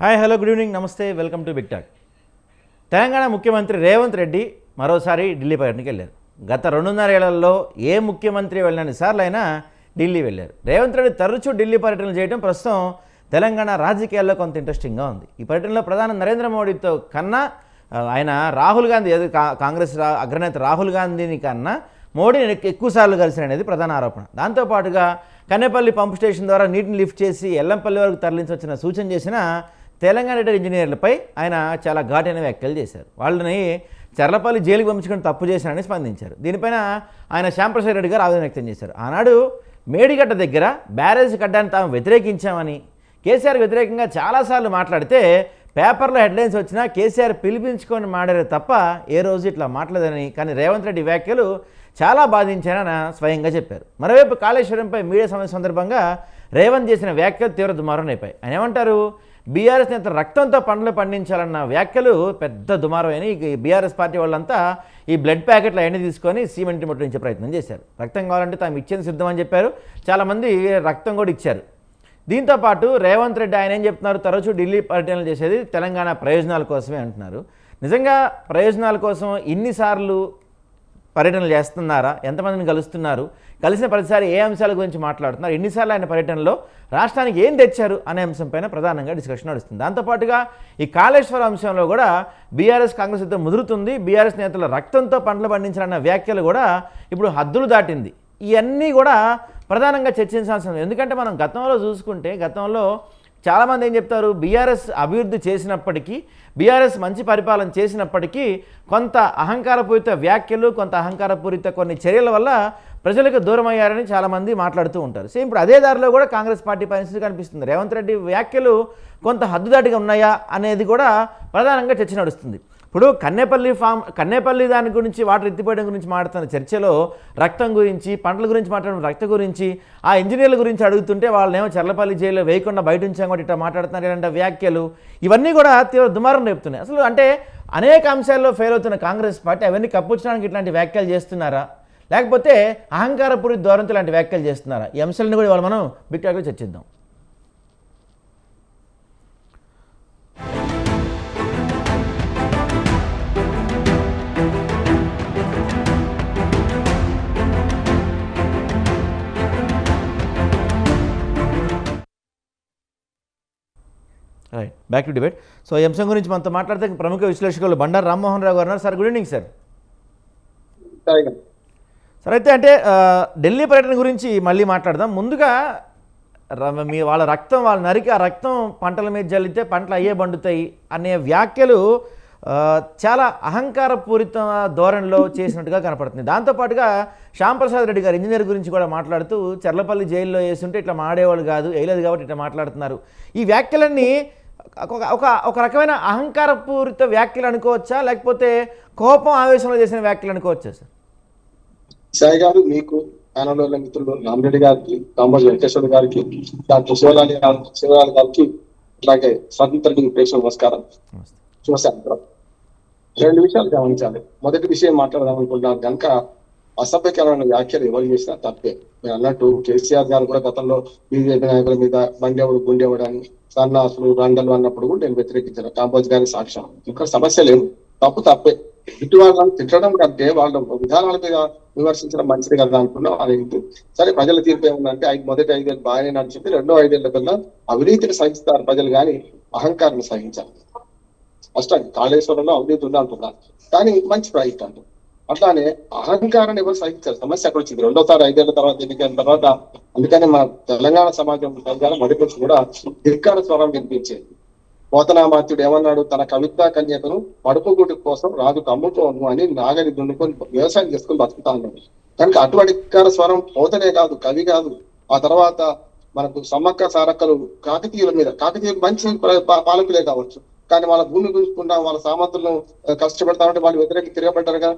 Hi hello good evening నమస్తే welcome to Big Talk. Telangana ముఖ్యమంత్రి రేవంత్ రెడ్డి మరోసారి ఢిల్లీ పర్యటనకి వెళ్ళారు. గత 2.5 ఏళ్లలో ఏ ముఖ్యమంత్రి వెళ్ళని సార్లు అయినా ఢిల్లీ వెళ్ళారు. రేవంత్ రెడ్డి తరచూ ఢిల్లీ పర్యటనలు చేయడం ప్రస్తుతం తెలంగాణ రాజకీయాల్లో కొంత ఇంట్రెస్టింగ్గా ఉంది. ఈ పర్యటనలో ప్రధాని నరేంద్ర మోడీతో కన్నా ఆయన రాహుల్ గాంధీ కాంగ్రెస్ అగ్రనేత రాహుల్ గాంధీని కన్నా మోడీని ఎక్కువసార్లు కలిసిన అనేది ప్రధాన ఆరోపణ. దాంతోపాటుగా కన్నెపల్లి పంప్ స్టేషన్ ద్వారా నీటిని లిఫ్ట్ చేసి ఎల్లంపల్లి వరకు తరలించవచ్చిన సూచన చేసిన తెలంగాణ ఇంజనీర్లపై ఆయన చాలా ఘాటైన వ్యాఖ్యలు చేశారు. వాళ్ళని చర్లపల్లి జైలుకి పంపించుకొని తప్పు చేశారని స్పందించారు. దీనిపైన ఆయన శ్యాంప్రసాద్ రెడ్డి గారు ఆవేదన వ్యక్తం చేశారు. ఆనాడు మేడిగడ్డ దగ్గర బ్యారేజ్ కట్టడానికి తాము వ్యతిరేకించామని కేసీఆర్ వ్యతిరేకంగా చాలాసార్లు మాట్లాడితే పేపర్లో హెడ్లైన్స్ వచ్చినా కేసీఆర్ పిలిపించుకొని మాడారు తప్ప ఏ రోజు ఇట్లా మాట్లాడదని, కానీ రేవంత్ రెడ్డి వ్యాఖ్యలు చాలా బాధించారని స్వయంగా చెప్పారు. మరోవైపు కాళేశ్వరంపై మీడియా సమావేశం సందర్భంగా రేవంత్ చేసిన వ్యాఖ్యలు తీవ్ర దుమారం అయిపోయాయి. ఆయన ఏమంటారు, బీఆర్ఎస్ నేత రక్తంతో పండ్లు పండించాలన్న వ్యాఖ్యలు పెద్ద దుమారం అని బీఆర్ఎస్ పార్టీ వాళ్ళంతా ఈ బ్లడ్ ప్యాకెట్లు అవన్నీ తీసుకొని సీఎం ఇంటి ముట్టడించే ప్రయత్నం చేశారు. రక్తం కావాలంటే తాము ఇచ్చేది సిద్ధమని చెప్పారు. చాలామంది రక్తం కూడా ఇచ్చారు. దీంతోపాటు రేవంత్ రెడ్డి ఆయన ఏం చెప్తున్నారు, తరచూ ఢిల్లీ పర్యటనలు చేసేది తెలంగాణ ప్రయోజనాల కోసమే అంటున్నారు. నిజంగా ప్రయోజనాల కోసం ఇన్నిసార్లు పర్యటనలు చేస్తున్నారా? ఎంతమందిని కలుస్తున్నారు? కలిసిన ప్రతిసారి ఏ అంశాల గురించి మాట్లాడుతున్నారు? ఎన్నిసార్లు ఆయన పర్యటనలో రాష్ట్రానికి ఏం తెచ్చారు అనే అంశంపైన ప్రధానంగా డిస్కషన్ నడుస్తుంది. దాంతోపాటుగా ఈ కాళేశ్వరం అంశంలో కూడా బీఆర్ఎస్ కాంగ్రెస్ యుద్ధం ముదురుతుంది. బీఆర్ఎస్ నేతల రక్తంతో పంటలు పండించాలన్న వ్యాఖ్యలు కూడా ఇప్పుడు హద్దులు దాటింది. ఇవన్నీ కూడా ప్రధానంగా చర్చించాల్సిన, ఎందుకంటే మనం గతంలో చూసుకుంటే గతంలో చాలామంది ఏం చెప్తారు, బీఆర్ఎస్ అభివృద్ధి చేసినప్పటికీ బీఆర్ఎస్ మంచి పరిపాలన చేసినప్పటికీ కొంత అహంకారపూరిత వ్యాఖ్యలు, కొంత అహంకారపూరిత కొన్ని చర్యల వల్ల ప్రజలకు దూరం అయ్యారని చాలామంది మాట్లాడుతూ ఉంటారు. సేమ్ ఇప్పుడు అదే దారిలో కూడా కాంగ్రెస్ పార్టీ పరిస్థితి కనిపిస్తుంది. రేవంత్ రెడ్డి వ్యాఖ్యలు కొంత హద్దుదాటిగా ఉన్నాయా అనేది కూడా ప్రధానంగా చర్చ నడుస్తుంది. ఇప్పుడు కన్నేపల్లి దాని గురించి వాటర్ ఎత్తిపోయడం గురించి మాట్లాడుతున్న చర్చలో రక్తం గురించి, పంటల గురించి మాట్లాడడం రక్తం గురించి, ఆ ఇంజనీర్ల గురించి అడుగుతుంటే వాళ్ళనేమో చర్లపల్లి జైల్లో వేయకుండా బయట ఉంచాం కూడా ఇట్లా మాట్లాడుతున్నారు. ఇలాంటి వ్యాఖ్యలు ఇవన్నీ కూడా తీవ్ర దుమారం రేపుతున్నాయి. అసలు అంటే అనేక అంశాల్లో ఫెయిల్ అవుతున్న కాంగ్రెస్ పార్టీ అవన్నీ కప్పుచ్చడానికి ఇట్లాంటి వ్యాఖ్యలు చేస్తున్నారా, లేకపోతే అహంకారపూరిత ధోరణితో ఇలాంటి వ్యాఖ్యలు చేస్తున్నారా? ఈ అంశాలను కూడా ఇవాళ మనం బిగ్ టాక్లో చర్చిద్దాం. Right, back to debate. So ఈ అంశం గురించి మనతో మాట్లాడితే ప్రముఖ విశ్లేషకులు బండారు రామ్మోహన్ రావు గారు ఉన్నారు. Sir good evening sir. Sir అయితే అంటే ఢిల్లీ పర్యటన గురించి మళ్ళీ మాట్లాడదాం. ముందుగా వాళ్ళ రక్తం వాళ్ళ నరికి ఆ రక్తం పంటల మీద జల్లితే పంటలు అయ్యే బండుతాయి అనే వ్యాఖ్యలు చాలా అహంకారపూరిత ధోరణిలో చేసినట్టుగా కనపడుతుంది. దాంతోపాటుగా శ్యాంప్రసాద్ రెడ్డి గారు ఇంజనీర్ గురించి కూడా మాట్లాడుతూ చర్లపల్లి జైల్లో వేస్తుంటే ఇట్లా మాడేవాళ్ళు కాదు, వేయలేదు కాబట్టి ఇట్లా మాట్లాడుతున్నారు. ఈ వ్యాఖ్యలన్నీ ఒక రకమైన అహంకారపూరిత వ్యాఖ్యలు అనుకోవచ్చా, లేకపోతే కోపం ఆవేశంలో చేసిన వ్యాఖ్యలు అనుకోవచ్చా సార్? సాయి గారు, మీకు ఆనంద మిత్రులు రామరెడ్డి గారికి, కాంబోజ్ వెంకటేశ్వర గారికి, డాక్టర్ శివరాలి గారికి, అలాగే స్వతంత్ర ప్రేక్షకులకు నమస్కారం. చూసాను రెండు విషయాలు గమనించాలి. మొదటి విషయం మాట్లాడదాం అనుకుంటున్నాను కనుక, అసభ్యకరమైన వ్యాఖ్యలు ఎవరు చేసినా తప్పే. మీరు అన్నట్టు కేసీఆర్ గారు కూడా గతంలో బీజేపీ నాయకుల మీద బండేవుడు గుండేవాడు అని, సన్నాసులు రండలు అన్నప్పుడు కూడా నేను వ్యతిరేకించాను. కాంబోజ్ గారి సాక్ష్యం. ఇక్కడ సమస్య లేదు, తప్పే. ఇటు వాళ్ళని తిట్టడం కంటే వాళ్ళ విధానాల మీద విమర్శించడం మంచిది కదా అనుకున్నాం. అది సరే, ప్రజల తీర్పు ఏముందంటే మొదటి 5 ఏళ్ళు బాగానే నడిచింది, రెండో 5 ఏళ్ల కన్నా అవినీతిని సహిస్తారు ప్రజలు, కానీ అహంకారాన్ని సహించాలి. ఫస్ట్ కాళేశ్వరంలో అవినీతి ఉంది అంటున్నారు, కానీ మంచి ప్రాజెక్ట్ అంటారు. అట్లానే అహంకారాన్ని ఎవరు సహించారు? సమస్య అక్కడ వచ్చింది. రెండోసారి 5 ఏళ్ల తర్వాత ఎన్నికైన తర్వాత. అందుకని మన తెలంగాణ సమాజం మడిపచ్చి కూడా ధిక్కార స్వరం వినిపించేది. పోతనామాత్యుడు ఏమన్నాడు, తన కవితా కన్యకను పడుపుగుడి కోసం రాజుకు అమ్ముకోను అని నాగలి దున్నుకొని వ్యవసాయం చేసుకుని బతుకుతా ఉన్నాడు. కనుక అటువంటి ధిక్కార స్వరం పోతనే కాదు, కవి కాదు. ఆ తర్వాత మనకు సమ్మక్క సారక్కలు కాకతీయుల మీద, కాకతీయులు మంచి పాలకులే కావచ్చు, కానీ వాళ్ళ భూమి గుంజుకుంటా వాళ్ళ సామంతులను కష్టపడతామంటే వాళ్ళు వ్యతిరేకి తిరగబడ్డారు కదా.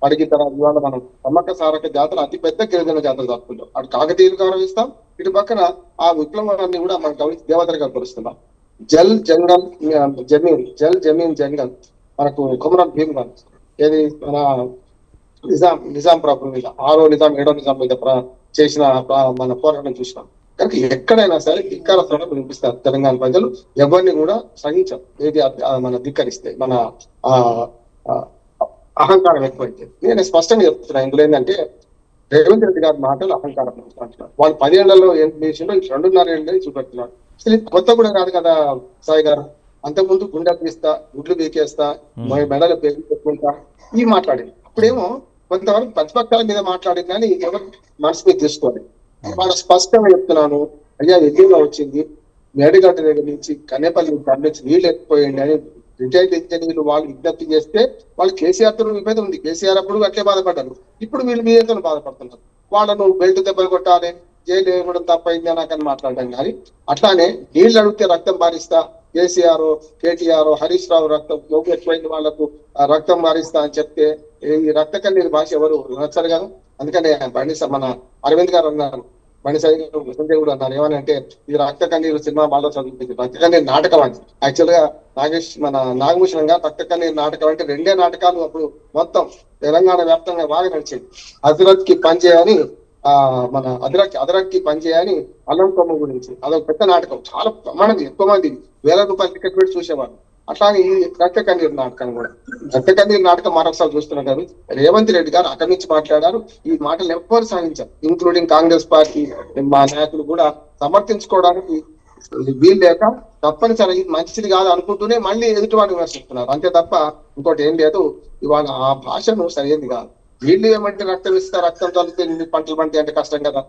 అడిగిన తర్వాత ఇవాళ మనం సమ్మక్క సారక్క జాతర అతి పెద్ద గిరిజన జాతర జరుపుకుంటాం. అటు కాకతీయులు గౌరవిస్తాం, ఇటు పక్కన ఆ విప్లవాన్ని కూడా మనం గౌరవించి దేవతలుగా కొలుస్తున్నాం. జల్ జంగల్ జమీన్ జంగల్ మనకు కొమరం భీమ్ గారు ఏది మన నిజాం ప్రభుత్వం మీద, 6వ నిజాం 7వ నిజాం మీద చేసిన మన పోరాటం చూసినాం. కనుక ఎక్కడైనా సరే ధిక్కార స్వరం వినిపిస్తారు తెలంగాణ ప్రజలు. ఎవరిని కూడా సహించం, ఏది మన ధిక్కరిస్తే, మన ఆ ఆ, అహంకారం ఎక్కువైతే. నేను స్పష్టంగా చెప్తున్నా, ఇందులో ఏంటంటే రేవంత్ రెడ్డి గారి మాటలు అహంకారం అంటున్నారు. వాళ్ళు 10 ఏళ్లలో ఏం చేసిండో ఈ 2.5 ఏళ్ళని చూపెడుతున్నారు. అసలు ఇది కొత్త కూడా కాదు కదా సాయి గారు. అంతకుముందు గుండె తీస్తా, గుడ్లు పీకేస్తా, మెడలు పేరు పెట్టుకుంటా ఇవి మాట్లాడింది. అప్పుడేమో కొంతవరకు ప్రతిపక్షాల మీద మాట్లాడింది కానీ ఎవరు మనసు మీద తీసుకోవాలి. వాళ్ళ స్పష్టంగా చెప్తున్నాను, అయ్యా ఎన్నిలో వచ్చింది, మేడిగడ్డ దగ్గర నుంచి కనేపల్లి నుంచి నీళ్ళు ఎత్తిపోయింది అని రిటైర్డ్ ఇంజనీర్లు వాళ్ళు విజ్ఞప్తి చేస్తే వాళ్ళు కేసీఆర్ తో మీద ఉంది. కేసీఆర్ అప్పుడు అట్లే బాధపడ్డారు, ఇప్పుడు వీళ్ళు మీతో బాధపడుతున్నారు. వాళ్ళను బెల్ట్ దెబ్బలు కొట్టాలి, జైలు వేయడం తప్పైంది నాకని మాట్లాడడం కానీ, అట్లానే నీళ్లు అడిగితే రక్తం మారిస్తా, కేసీఆర్ కేటీఆర్ హరీష్ రావు రక్తం లోపు ఎక్కువైంది వాళ్లకు రక్తం మారిస్తా అని చెప్తే ఈ రక్త కన్నీరు భాష ఎవరు నచ్చరు కదా. అందుకనే మన అరవింద్ గారు అన్నారు, మణిసాయి సంజయ్ కూడా అన్నారు, ఏమనంటే ఇది రక్త కన్నీరు సినిమా బాగా చదువుతుంది, రక్త కన్నీరు నాటకం అని. యాక్చువల్ గా మన నాగభూషణ్ గారు రక్త కన్నీరు నాటకం అంటే 2 నాటకాలు అప్పుడు మొత్తం తెలంగాణ వ్యాప్తంగా బాగా నడిచింది. హజరత్ కి పనిచేయని మన అదరక్ కి పనిచేయని అల్లం కొమ్మ గురించి అదొక పెద్ద నాటకం, చాలా ప్రమాణం ఎక్కువ మంది వేల రూపాయలు టికెట్ పెట్టి చూసేవాళ్ళు. అట్లానే ఈ రక్త కన్నీరు నాటకం కూడా, రక్త కన్నీరు నాటకం మరొకసారి చూస్తున్నారు కానీ రేవంత్ రెడ్డి గారు అక్కడి నుంచి మాట్లాడారు. ఈ మాటలు ఎవ్వరు సాధించారు, ఇంక్లూడింగ్ కాంగ్రెస్ పార్టీ మా నాయకులు కూడా సమర్థించుకోవడానికి వీలు లేక తప్పనిసరి ఇది మంచిది కాదు అనుకుంటూనే మళ్ళీ ఎదుటి వాడిని విమర్శిస్తున్నారు అంతే తప్ప ఇంకోటి ఏం లేదు. ఇవాళ ఆ భాషను సరైనది కాదు. వీళ్ళు ఏమంటే రక్తం ఇస్తే రక్తం తలితే పంటలు పంటే అంటే కష్టం కదా.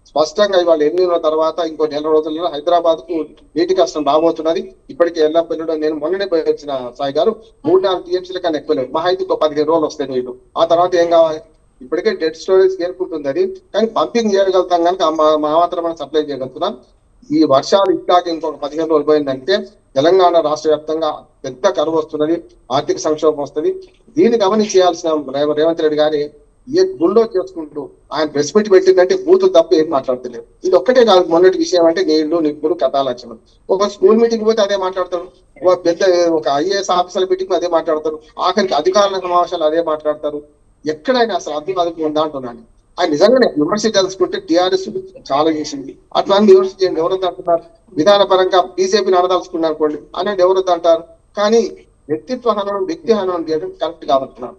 స్పష్టంగా ఇవాళ ఎన్నికల తర్వాత ఇంకో 4 రోజుల్లో హైదరాబాద్ కు నీటి కష్టం రాబోతున్నది. ఇప్పటికే ఎల్లపల్లిలో నేను మొన్ననే పోయి వచ్చిన సాయి గారు 3-4 టీఎంసీల కన్నా ఎక్కువ లేవు, మహా అయితే 15 రోజులు వస్తాయి నీళ్లు. ఆ తర్వాత ఏం కావాలి, ఇప్పటికే డెడ్ స్టోరేజ్ చేరుకుంటుంది అది, కానీ పంపింగ్ చేయగలుగుతాం కనుక మా మాత్రం మనం సప్లై చేయగలుగుతున్నాం. ఈ వర్షాలు ఇట్లాగే ఇంకొక 15 రోజులు పోయిందంటే తెలంగాణ రాష్ట్ర వ్యాప్తంగా పెద్ద కరువు వస్తున్నది, ఆర్థిక సంక్షోభం వస్తుంది. దీన్ని గమనించాల్సిన రేవంత్ రెడ్డి గారి ఏ గుళ్ళో చేసుకుంటూ ఆయన ప్రెస్ మీట్ పెట్టిందంటే బూతులు తప్ప ఏం మాట్లాడతలేదు. ఇది ఒక్కటే కాదు, మొన్నటి విషయం అంటే నీళ్లు నిప్పులు కథాలక్షణం. ఒక స్కూల్ మీటింగ్ పోతే అదే మాట్లాడతారు, ఒక ఐఏఎస్ ఆఫీసర్ మీటింగ్ అదే మాట్లాడతారు, ఆఖరికి అధికారుల సమావేశాలు అదే మాట్లాడతారు. ఎక్కడైనా అసలు అదుపు ఉందా అంటున్నాను. ఆయన నిజంగానే విమర్శించాల్సుకుంటే టీఆర్ఎస్ చాలా చేసింది, అట్లా విమర్శ చేయండి, ఎవరొద్దు అంటున్నారు. విధానపరంగా బీజేపీని అనదలుచుకున్నారు అనుకోండి అనేది ఎవరొద్దు అంటారు. కానీ వ్యక్తిత్వ హననం వ్యక్తి హననం చేయడం కరెక్ట్ కాదంటున్నారు.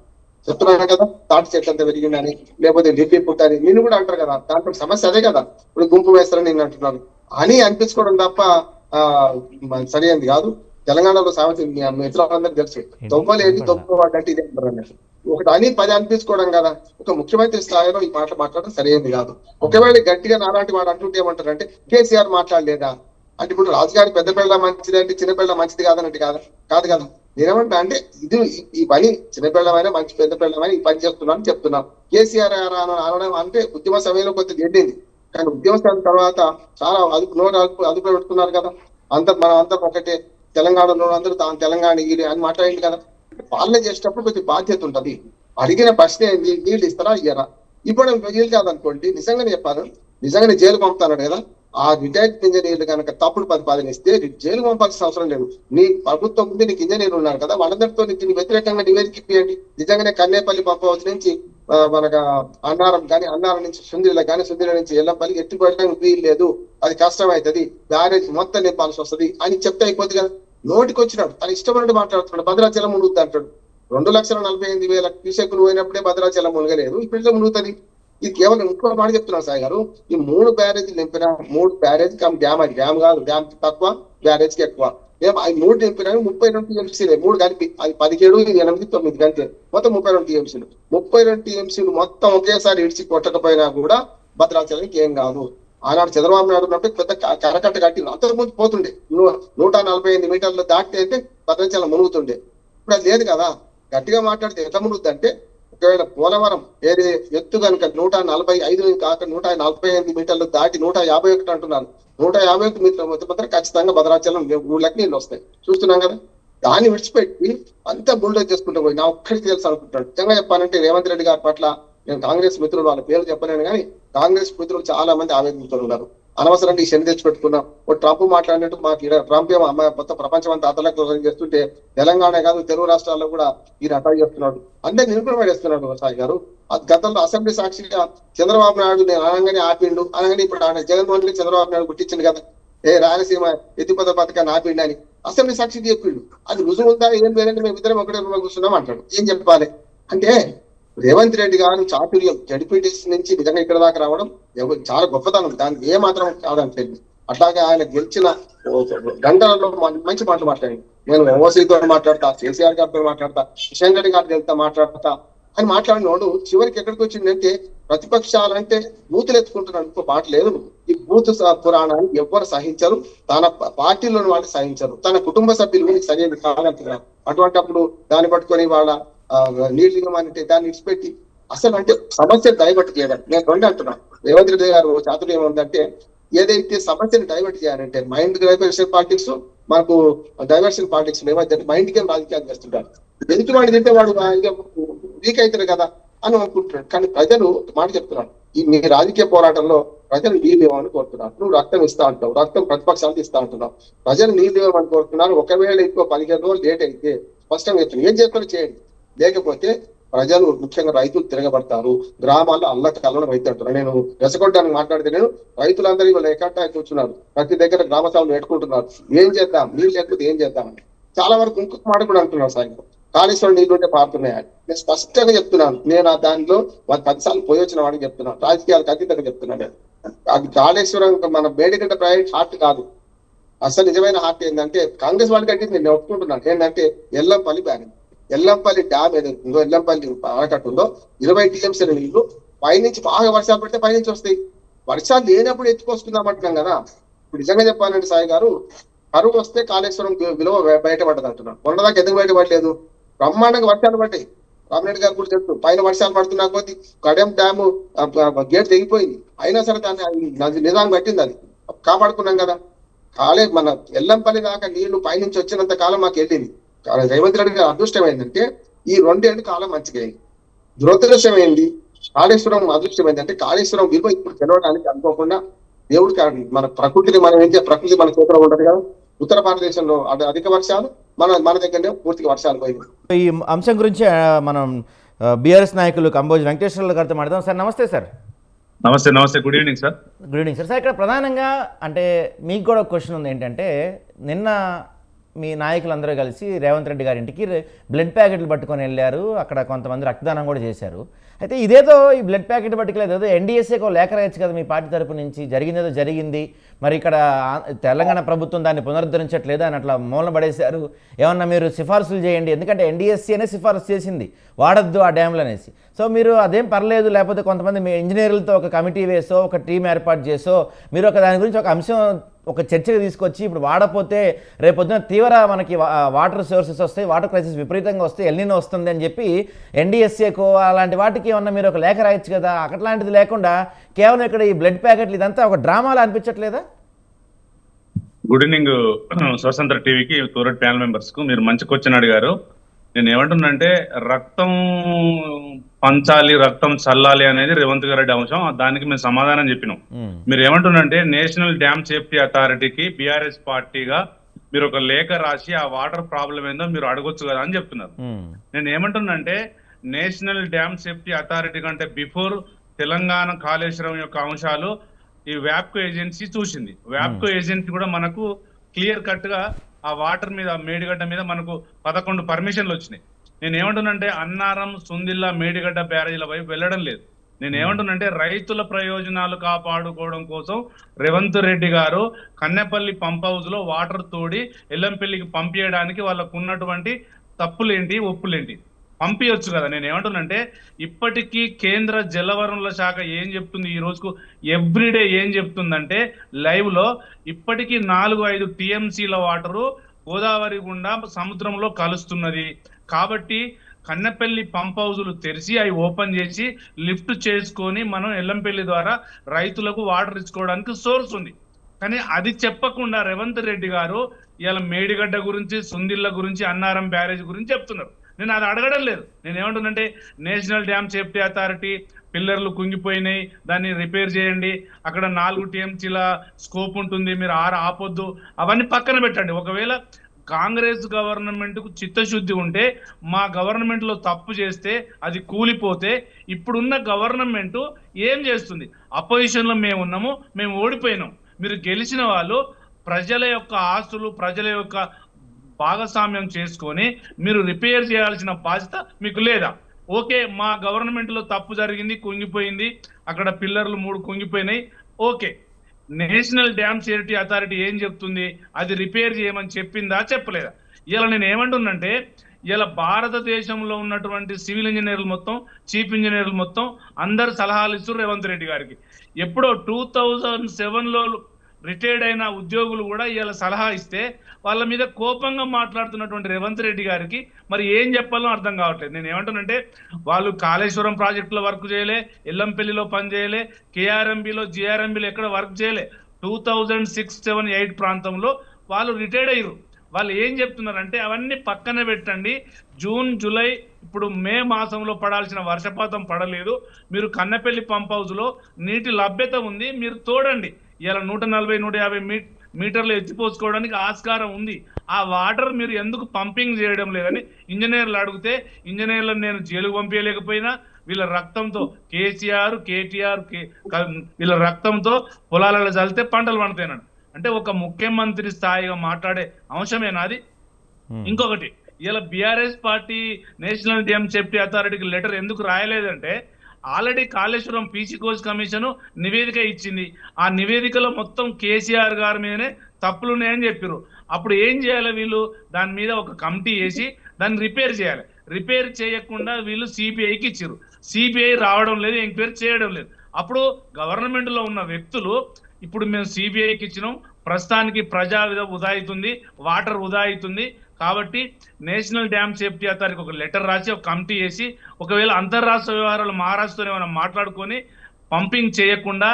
చెప్తున్నాను కదా, తాటి చెట్టు అంతా పెరిగిందని, లేకపోతే ఢిల్లీ పుట్టని నిన్ను కూడా అంటారు కదా, దాంట్లో సమస్య అదే కదా. ఇప్పుడు గుంపు వేస్తారని నేను అంటున్నాను అని అనిపించుకోవడం తప్ప సరైనది కాదు. తెలంగాణలో సామెత మిత్రులందరూ తెలుసు, దొంగలేని దొంగవాడంటే ఇదే అంటారు అన్నట్టు. ఒకటి అని 10 అనిపించుకోవడం కదా. ఒక ముఖ్యమంత్రి స్థాయిలో ఈ మాట మాట్లాడడం సరైనది కాదు. ఒకవేళ గట్టిగా నాలాంటి వాడు అంటుంటే ఏమంటారంటే కేసీఆర్ మాట్లాడలేదా అంటే, ఇప్పుడు రాజుగారి పెద్ద పిల్ల మంచిది అంటే చిన్న పిల్ల మంచిది కాదన్నట్టు కాదు కదా. నేనేమంటా అంటే ఇది ఈ పని చిన్నపిల్లమైన మంచి పెద్ద పిల్లమైన ఈ పని చేస్తున్నాను చెప్తున్నాను. కేసీఆర్ అనడం అంటే ఉద్యమ సమయంలో కొద్దిగా గెడ్డింది, కానీ ఉద్యమ సమయం తర్వాత చాలా అదుపు పెట్టుకున్నారు కదా. మనం అంతా ఒకటే, తెలంగాణలో అందరూ తాను తెలంగాణ అని మాట్లాడింది కదా. పాలన చేసేటప్పుడు కొద్దిగా బాధ్యత ఉంటది. అడిగిన ప్రశ్న ఏంటి, నీళ్ళు ఇస్తారా ఇయ్యరా. ఇప్పుడు వీలు కాదనుకోండి, నిజంగానే చెప్పాను, నిజంగానే జైలు పంపుతాను కదా. ఆ రిటైర్డ్ ఇంజనీర్లు కనుక తప్పుడు ప్రతిపాదన ఇస్తే జైలు పంపాల్సిన అవసరం లేదు. నీ ప్రభుత్వం ముందు నీకు ఇంజనీర్లు ఉన్నారు కదా, వాళ్ళందరితో దీనికి వ్యతిరేకంగా నివేదిక ఇప్పియండి. నిజంగానే కన్నేపల్లి పంపవలసి నుంచి మనకు అన్నారం నుంచి సుందిల కానీ సుందిల నుంచి ఎల్లంపల్లి ఎత్తిపోయడానికి వీలు లేదు, అది కష్టం అవుతుంది, బ్యారేజ్ మొత్తం నింపాల్సి వస్తుంది అని చెప్తే అయిపోద్ది కదా. నోటికి వచ్చినాడు తన ఇష్టపడి మాట్లాడుతున్నాడు, భద్రాచలం మునుగుద్ది అంటాడు. 2,48,000 క్యూసెక్కులు పోయినప్పుడే భద్రాచలం మునగలేదు, ఇప్పుడు మునుగుతుంది. ఇది కేవలం ఇంకో మాట చెప్తున్నాను సాయి గారు, ఈ 3 బ్యారేజీలు నింపిన 3 బ్యారేజ్ కమ్ డ్యామ్, అది డ్యామ్ కాదు, డ్యామ్ తక్కువ బ్యారేజ్ కి ఎక్కువ. అవి 3 నింపినా 32 టీఎంసీలే, 3 కలిపి అది 17, 8, 9 కంటే మొత్తం 32 టీఎంసీలు. 32 టీఎంసీలు మొత్తం ఒకేసారి ఇడిచి కొట్టకపోయినా కూడా భద్రాచలానికి ఏం కాదు. ఆనాడు చంద్రబాబు నాయుడు ఉన్నప్పుడు పెద్ద కరకట్ట కట్టి అంతకుముందు పోతుండే, 148 మీటర్లు దాటితే అయితే భద్రాచలం మునుగుతుండే. ఇప్పుడు అది లేదు కదా. గట్టిగా మాట్లాడితే ఎట్లా మునుగుద్ది అంటే, ఒకవేళ పోలవరం ఏది ఎత్తు కనుక 145 కాక 148 మీటర్లు దాటి 151 అంటున్నారు, 151 మీటర్ల మాత్రం ఖచ్చితంగా భద్రాచలం ఊళ్ళకి నీళ్ళు వస్తాయి. చూస్తున్నాం కదా. దాన్ని విడిచిపెట్టి అంతా బుల్డోజ్ చేసుకుంటూ పోయి నా ఒక్కడికి తెలుసు అనుకుంటాడు. నిజంగా చెప్పాలంటే రేవంత్ రెడ్డి గారి పట్ల నేను కాంగ్రెస్ మిత్రులు వాళ్ళ పేరు చెప్పలేను కానీ కాంగ్రెస్ మిత్రులు చాలా మంది ఆవేదనతో ఉన్నారు. అనవసరంగా ఈ శని తెచ్చి పెట్టుకున్నాం. ఓ ట్రంప్ మాట్లాడినట్టు మాకు ట్రంప్ ఏమో మొత్తం ప్రపంచం అంతా అతలకు చేస్తుంటే తెలంగాణ కాదు తెలుగు రాష్ట్రాల్లో కూడా ఈయన అటాక్ చేస్తున్నాడు. అందరినీ నిరూపణ చేస్తున్నాడు సాయి గారు. గతంలో అసెంబ్లీ సాక్షిగా చంద్రబాబు నాయుడు నేను అనగానే ఆపిండు అనగానే ఇప్పుడు ఆయన జగన్మోహన్ రెడ్డి చంద్రబాబు నాయుడు గుర్తించింది కదా, రాయలసీమ ఎత్తిపోత పథకాన్ని ఆపిండు అని అసెంబ్లీ సాక్షి చెప్పిండు. అది రుజువు ఉందా ఏం లేదంటే మేము ఇద్దరం ఒకటే కూర్చున్నాం అంటాడు. ఏం చెప్పాలి అంటే రేవంత్ రెడ్డి గారు చాతుర్యం జడ్పీటీసీ నుంచి నిజంగా ఇక్కడ దాకా రావడం చాలా గొప్పతనం, దానికి ఏ మాత్రం కాదని అట్లాగే ఆయన గెలిచిన గంటలలో మంచి మాటలు మాట్లాడి నేను ఓసీతో మాట్లాడతా, కేసీఆర్ గారితో మాట్లాడతా, కిషన్ రెడ్డి గారితో వెళ్తా మాట్లాడతా అని మాట్లాడినోడు చివరికి ఎక్కడికి వచ్చిందంటే ప్రతిపక్షాలంటే బూతులు ఎత్తుకుంటున్నాడు. ఇంకో మాట లేదు. ఈ బూత్ పురాణాన్ని ఎవ్వరు సహించరు, తన పార్టీలోని వాళ్ళు సహించరు, తన కుటుంబ సభ్యులు సరైనది కాదంటున్నారు. అటువంటిప్పుడు దాన్ని పట్టుకొని వాళ్ళ నీళ్లు అంటే దాన్ని విడిచిపెట్టి అసలు అంటే సమస్య డైవర్ట్ చేయడం. నేను రెండు అంటున్నా, రేవంత్ రెడ్డి గారు చాతుర్యం ఏముందంటే ఏదైతే సమస్యను డైవర్ట్ చేయాలంటే మైండ్ డైవర్షన్ పాలిటిక్స్, మనకు డైవర్షన్ పాలిటిక్స్ ఏమైతే మైండ్ గేమ్ రాజకీయాలు చేస్తుంటారు. ఎదుటి వాడు తింటే వాడు వీక్ అవుతారు కదా అని అనుకుంటున్నాడు. కానీ ప్రజలు మాట చెప్తున్నాడు, ఈ మీ రాజకీయ పోరాటంలో ప్రజలు నీళ్ళు ఇవ్వమని కోరుతున్నారు. నువ్వు రక్తం ఇస్తా అంటావు, రక్తం ప్రతిపక్షాలకు ఇస్తా అంటున్నావు, ప్రజలు నీళ్ళు ఇవ్వమని కోరుతున్నారు. ఒకవేళ ఇంకో 15 రోజులు లేట్ అయితే స్పష్టంగా చెప్తున్నారు, ఏం చేస్తారో చేయండి, లేకపోతే ప్రజలు ముఖ్యంగా రైతులు తిరగబడతారు, గ్రామాల్లో అల్లకల్లోనం అవుతుంటారు. నేను రెసగొట్టడానికి మాట్లాడితే నేను రైతులందరూ ఇవాళ ఏకాంతా కూర్చున్నారు, ప్రతి దగ్గర గ్రామ సభలు పెట్టుకుంటున్నారు. ఏం చేద్దాం, నీళ్ళు లేకపోతే ఏం చేద్దామని చాలా వరకు ఇంకొక మాట కూడా అంటున్నారు సాయంత్రం కాళేశ్వరం నీళ్లు ఉంటే పారుతున్నాయని. నేను స్పష్టంగా చెప్తున్నాను, నేను ఆ దానిలో 10 సార్లు పోయి వచ్చిన వాడికి చెప్తున్నాను, రాజకీయాలకు అతీతంగా చెప్తున్నాను. అది కాళేశ్వరం మన మేడిగడ్డ ప్రైవేట్ హార్ట్ కాదు. అసలు నిజమైన హార్ట్ ఏంటంటే కాంగ్రెస్ వాళ్ళకి అంటే నేను ఒప్పుకుంటున్నాను ఏంటంటే ఎల్లంపల్లి బ్యాన్, ఎల్లంపల్లి డ్యామ్ ఏదైతుందో ఎల్లంపల్లి ఆనకట్టు ఉందో 20 టీఎంసీ నీళ్లు పైనుంచి బాగా వర్షాలు పడితే పైనుంచి వస్తాయి. వర్షాలు లేనప్పుడు ఎత్తుకొస్తున్నాం అంటున్నాం కదా. ఇప్పుడు నిజంగా చెప్పాలంటే సాయి గారు, కరువు వస్తే కాళేశ్వరం విలువ బయటపడ్డది అంటున్నాం. మొన్నదాకా ఎందుకు బయటపడలేదు? బ్రహ్మాండంగా వర్షాలు పడ్డాయి. రామరెడ్డి గారు కూడా చెప్తూ పైన వర్షాలు పడుతున్నా కొద్ది కడెం డ్యాము గేట్ తెగిపోయింది, అయినా సరే దాన్ని నిజాం పెట్టింది, అది కాపాడుకున్నాం కదా. మన ఎల్లంపల్లి దాకా నీళ్లు పైనుంచి వచ్చినంత కాలం మాకు వెళ్ళింది. రేవంత్ రెడ్డి గారు అదృష్టం ఏంటంటే ఈ 2 ఏళ్ళు కాలం మంచిగా అయింది. దురదృష్టం ఏంది, కాళేశ్వరం అదృష్టం ఏంటంటే కాళేశ్వరం విలువ ఇప్పుడు తెలవడానికి అనుకోకుండా దేవుడికి మన ప్రకృతిని మనం ఏం ప్రకృతి మన చేతిలో ఉంటది కదా. ఉత్తర భారతదేశంలో అధిక వర్షాలు, మన దగ్గరనే పూర్తిగా వర్షాలు పోయింది. ఈ అంశం గురించి మనం బీఆర్ఎస్ నాయకులు కంబోజ్ వెంకటేశ్వర్లు గారితో మాట్లాడదాం. సార్ నమస్తే సార్. నమస్తే good evening sir. Good evening sir. Sir ఇక్కడ ప్రధానంగా అంటే మీకు కూడా ఒక క్వశ్చన్ ఉంది, ఏంటంటే నిన్న మీ నాయకులందరూ కలిసి రేవంత్ రెడ్డి గారి ఇంటికి బ్లడ్ ప్యాకెట్లు పట్టుకొని వెళ్ళారు, అక్కడ కొంతమంది రక్తదానం కూడా చేశారు. అయితే ఇదేదో ఈ బ్లడ్ ప్యాకెట్ పట్టుకెళ్ళేది ఏదో ఎన్డీఎస్ఏకో లేఖ రాయొచ్చు కదా మీ పార్టీ తరపు నుంచి, జరిగిందేదో జరిగింది, మరి ఇక్కడ తెలంగాణ ప్రభుత్వం దాన్ని పునరుద్ధరించట్లేదు అని అట్లా మూలన పడేశారు, ఏమన్నా మీరు సిఫార్సులు చేయండి, ఎందుకంటే ఎన్డీఎస్సీనే సిఫార్సు చేసింది వాడద్దు ఆ డ్యామ్లు అనేసి. సో మీరు అదేం పర్లేదు, లేకపోతే కొంతమంది మీ ఇంజనీర్లతో ఒక కమిటీ వేసో ఒక టీం ఏర్పాటు చేసో మీరు దాని గురించి ఒక అంశం ఒక చర్చగా తీసుకొచ్చి ఇప్పుడు వాడపోతే రేపొద్దున తీవ్ర మనకి వాటర్ సోర్సెస్ వస్తాయి, వాటర్ క్రైసిస్ విపరీతంగా వస్తాయి, ఎల్నినో వస్తుంది అని చెప్పి ఎన్డీఎస్ఏకో అలాంటి వాటికి ఏమన్నా మీరు ఒక లేఖ రాయొచ్చు కదా. అట్లాంటిది లేకుండా కేవలం ఇక్కడ ఈ బ్లడ్ ప్యాకెట్లు ఇదంతా ఒక డ్రామాలు అనిపించట్లేదా? గుడ్ ఈవినింగ్ స్వతంత్ర టీవీకి, తోరట్ ప్యానల్ మెంబర్స్ కు. మీరు మంచి క్వశ్చన్ అడిగారు. నేను ఏమంటున్నానంటే రక్తం పంచాలి, రక్తం చల్లాలి అనేది రేవంత్ రెడ్డి అంశం, దానికి మేము సమాధానం చెప్పినాం. మీరు ఏమంటున్నారంటే నేషనల్ డ్యామ్ సేఫ్టీ అథారిటీకి బీఆర్ఎస్ పార్టీగా మీరు ఒక లేఖ రాసి ఆ వాటర్ ప్రాబ్లం ఏందో మీరు అడగొచ్చు కదా అని చెప్తున్నారు. నేను ఏమంటున్నానంటే నేషనల్ డ్యామ్ సేఫ్టీ అథారిటీ కంటే బిఫోర్ తెలంగాణ కాళేశ్వరం యొక్క అంశాలు ఈ వ్యాప్కో ఏజెన్సీ చూసింది. వ్యాప్కో ఏజెన్సీ కూడా మనకు క్లియర్ కట్ గా ఆ వాటర్ మీద మేడిగడ్డ మీద మనకు 11 పర్మిషన్లు వచ్చినాయి. నేను ఏమంటున్నానంటే అన్నారం, సుందిల్లా, మేడిగడ్డ బ్యారేజీల వైపు వెళ్ళడం లేదు. నేను ఏమంటున్నానంటే రైతుల ప్రయోజనాలు కాపాడుకోవడం కోసం రేవంత్ రెడ్డి గారు కన్నెపల్లి పంప్ హౌస్ లో వాటర్ తోడి ఎల్లంపల్లికి పంపించడానికి వాళ్ళకు ఉన్నటువంటి తప్పులేంటి, ఒప్పులేంటి పంపించచ్చు కదా. నేను ఏమంటున్నానంటే ఇప్పటికీ కేంద్ర జలవనరుల శాఖ ఏం చెప్తుంది, ఈ రోజుకు ఎవ్రీడే ఏం చెప్తుందంటే లైవ్ లో ఇప్పటికీ 4-5 టీఎంసీల వాటరు గోదావరి గుండా సముద్రంలో కలుస్తున్నది. కాబట్టి కన్నెపల్లి పంప్ హౌజులు తెరిచి అవి ఓపెన్ చేసి లిఫ్ట్ చేసుకొని మనం ఎల్లంపల్లి ద్వారా రైతులకు వాటర్ ఇచ్చుకోవడానికి సోర్స్ ఉంది. కానీ అది చెప్పకుండా రేవంత్ రెడ్డి గారు ఇవాళ మేడిగడ్డ గురించి, సుందిళ్ళ గురించి, అన్నారం బ్యారేజ్ గురించి చెప్తున్నారు. నేను అది అడగడం లేదు. నేను ఏమంటున్నానంటే నేషనల్ డ్యామ్ సేఫ్టీ అథారిటీ పిల్లర్లు కుంగిపోయినాయి, దాన్ని రిపేర్ చేయండి, అక్కడ 4 టీఎంసీల స్కోప్ ఉంటుంది, మీరు 6 ఆపొద్దు, అవన్నీ పక్కన పెట్టండి. ఒకవేళ కాంగ్రెస్ గవర్నమెంట్ కు చిత్తశుద్ధి ఉంటే, మా గవర్నమెంట్ లో తప్పు చేస్తే అది కూలిపోతే, ఇప్పుడున్న గవర్నమెంట్ ఏం చేస్తుంది? అపోజిషన్ లో మేము ఉన్నాము, మేము ఓడిపోయినాం. మీరు గెలిచిన వాళ్ళు ప్రజల యొక్క ఆస్తులు, ప్రజల యొక్క భాగస్వామ్యం చేసుకొని మీరు రిపేర్ చేయాల్సిన బాధ్యత మీకు లేదా? ఓకే, మా గవర్నమెంట్ లో తప్పు జరిగింది, కుంగిపోయింది, అక్కడ పిల్లర్లు 3 కుంగిపోయినాయి, okay. National dam safety authority ఏం చెప్తుంది? అది రిపేర్ చేయమని చెప్పిందా, చెప్పలేదా? ఇలా నేను ఏమంటున్నంటే, ఇలా భారతదేశంలో ఉన్నటువంటి సివిల్ ఇంజనీర్లు మొత్తం, చీఫ్ ఇంజనీర్లు మొత్తం అందరు సలహాలు ఇస్తారు రేవంత్ రెడ్డి గారికి. ఎప్పుడో 2007లో రిటైర్డ్ అయిన ఉద్యోగులు కూడా ఇలా సలహా ఇస్తే వాళ్ళ మీద కోపంగా మాట్లాడుతున్నటువంటి రేవంత్ రెడ్డి గారికి మరి ఏం చెప్పాలో అర్థం కావట్లేదు. నేను ఏమంటానంటే, వాళ్ళు కాళేశ్వరం ప్రాజెక్టులో వర్క్ చేయలే, ఎల్లంపల్లిలో పని చేయలే, కేఆర్ఎంబిలో జిఆర్ఎంబిలో ఎక్కడ వర్క్ చేయలే. 2006, 7, 8 ప్రాంతంలో వాళ్ళు రిటైర్డ్ అయ్యారు. వాళ్ళు ఏం చెప్తున్నారంటే, అవన్నీ పక్కన పెట్టండి, జూన్, జూలై, ఇప్పుడు మే మాసంలో పడాల్సిన వర్షపాతం పడలేదు, మీరు కన్నపల్లి పంప్ హౌస్ లో నీటి లభ్యత ఉంది, మీరు తోడండి. ఇలా 140, 150 మీటర్లు ఎత్తిపోసుకోవడానికి ఆస్కారం ఉంది. ఆ వాటర్ మీరు ఎందుకు పంపింగ్ చేయడం లేదని ఇంజనీర్లు అడిగితే, ఇంజనీర్లను నేను జైలుకు పంపించలేకపోయినా, వీళ్ళ రక్తంతో కేసీఆర్, కేటీఆర్ వీళ్ళ రక్తంతో పొలాలలో చల్లితే పంటలు పండుతాయన్నాడు. అంటే ఒక ముఖ్యమంత్రి స్థాయిగా మాట్లాడే అంశమేనా అది? ఇంకొకటి, ఇలా BRS party national dam safety అథారిటీకి లెటర్ ఎందుకు రాయలేదంటే, already Kaleshwaram PC Ghose commission నివేదిక ఇచ్చింది. ఆ నివేదికలో మొత్తం కేసీఆర్ గారి మీదనే తప్పులున్నాయని చెప్పారు. అప్పుడు ఏం చేయాలి వీళ్ళు? దాని మీద ఒక కమిటీ వేసి దాన్ని రిపేర్ చేయాలి. రిపేర్ చేయకుండా వీళ్ళు సిబిఐకి ఇచ్చారు. సిబిఐ రావడం లేదు, ఎంక్వైరీ చేయడం లేదు. అప్పుడు గవర్నమెంట్ లో ఉన్న వ్యక్తులు, ఇప్పుడు మేము సిబిఐకి ఇచ్చినాం, ప్రస్తుతానికి ప్రజా వృధా అవుతుంది, వాటర్ వృధా అవుతుంది, కాబట్టి నేషనల్ డ్యామ్ సేఫ్టీ అథారిటీకి ఒక లెటర్ రాసి ఒక కమిటీ వేసి, ఒకవేళ అంతర్రాష్ట్ర వ్యవహారాలు మహారాష్ట్రతో ఏమైనా మాట్లాడుకొని పంపింగ్ చేయకుండా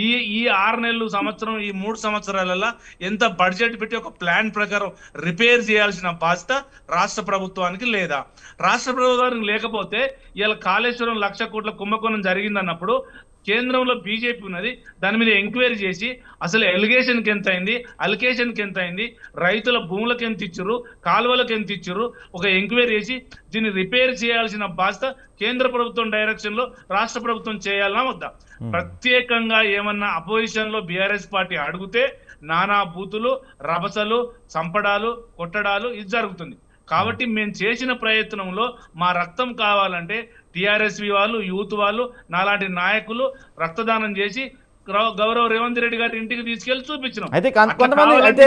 ఈ 6 నెలలు, సంవత్సరం, ఈ 3 సంవత్సరాలలో ఎంత బడ్జెట్ పెట్టి ఒక ప్లాన్ ప్రకారం రిపేర్ చేయాల్సిన బాధ్యత రాష్ట్ర ప్రభుత్వానికి లేదా? రాష్ట్ర ప్రభుత్వానికి లేకపోతే ఇలా కాళేశ్వరం 1,00,000 కోట్ల కుంభకోణం జరిగిందన్నప్పుడు కేంద్రంలో బీజేపీ ఉన్నది, దాని మీద ఎంక్వైరీ చేసి అసలు ఎలిగేషన్కి ఎంత అయింది, అలికేషన్కి ఎంత అయింది, రైతుల భూములకు ఎంత ఇచ్చారు, కాలువలకు ఎంత ఇచ్చారు, ఒక ఎంక్వైరీ చేసి దీన్ని రిపేర్ చేయాల్సిన బాధ్యత కేంద్ర ప్రభుత్వం డైరెక్షన్ లో రాష్ట్ర ప్రభుత్వం చేయాలన్నా వద్దా? ప్రత్యేకంగా ఏమన్నా అపోజిషన్ లో బీఆర్ఎస్ పార్టీ అడిగితే నానా బూతులు, రభసలు, చంపడాలు, కొట్టడాలు ఇది జరుగుతుంది. కాబట్టి మేము చేసిన ప్రయత్నంలో మా రక్తం కావాలంటే టిఆర్ఎస్వి వాళ్ళు, యూత్ వాళ్ళు, నాలాంటి నాయకులు రక్తదానం చేసి గౌరవ రేవంత్ రెడ్డి గారి ఇంటికి తీసుకెళ్లి చూపించినాం. అయితే కొంతమంది అయితే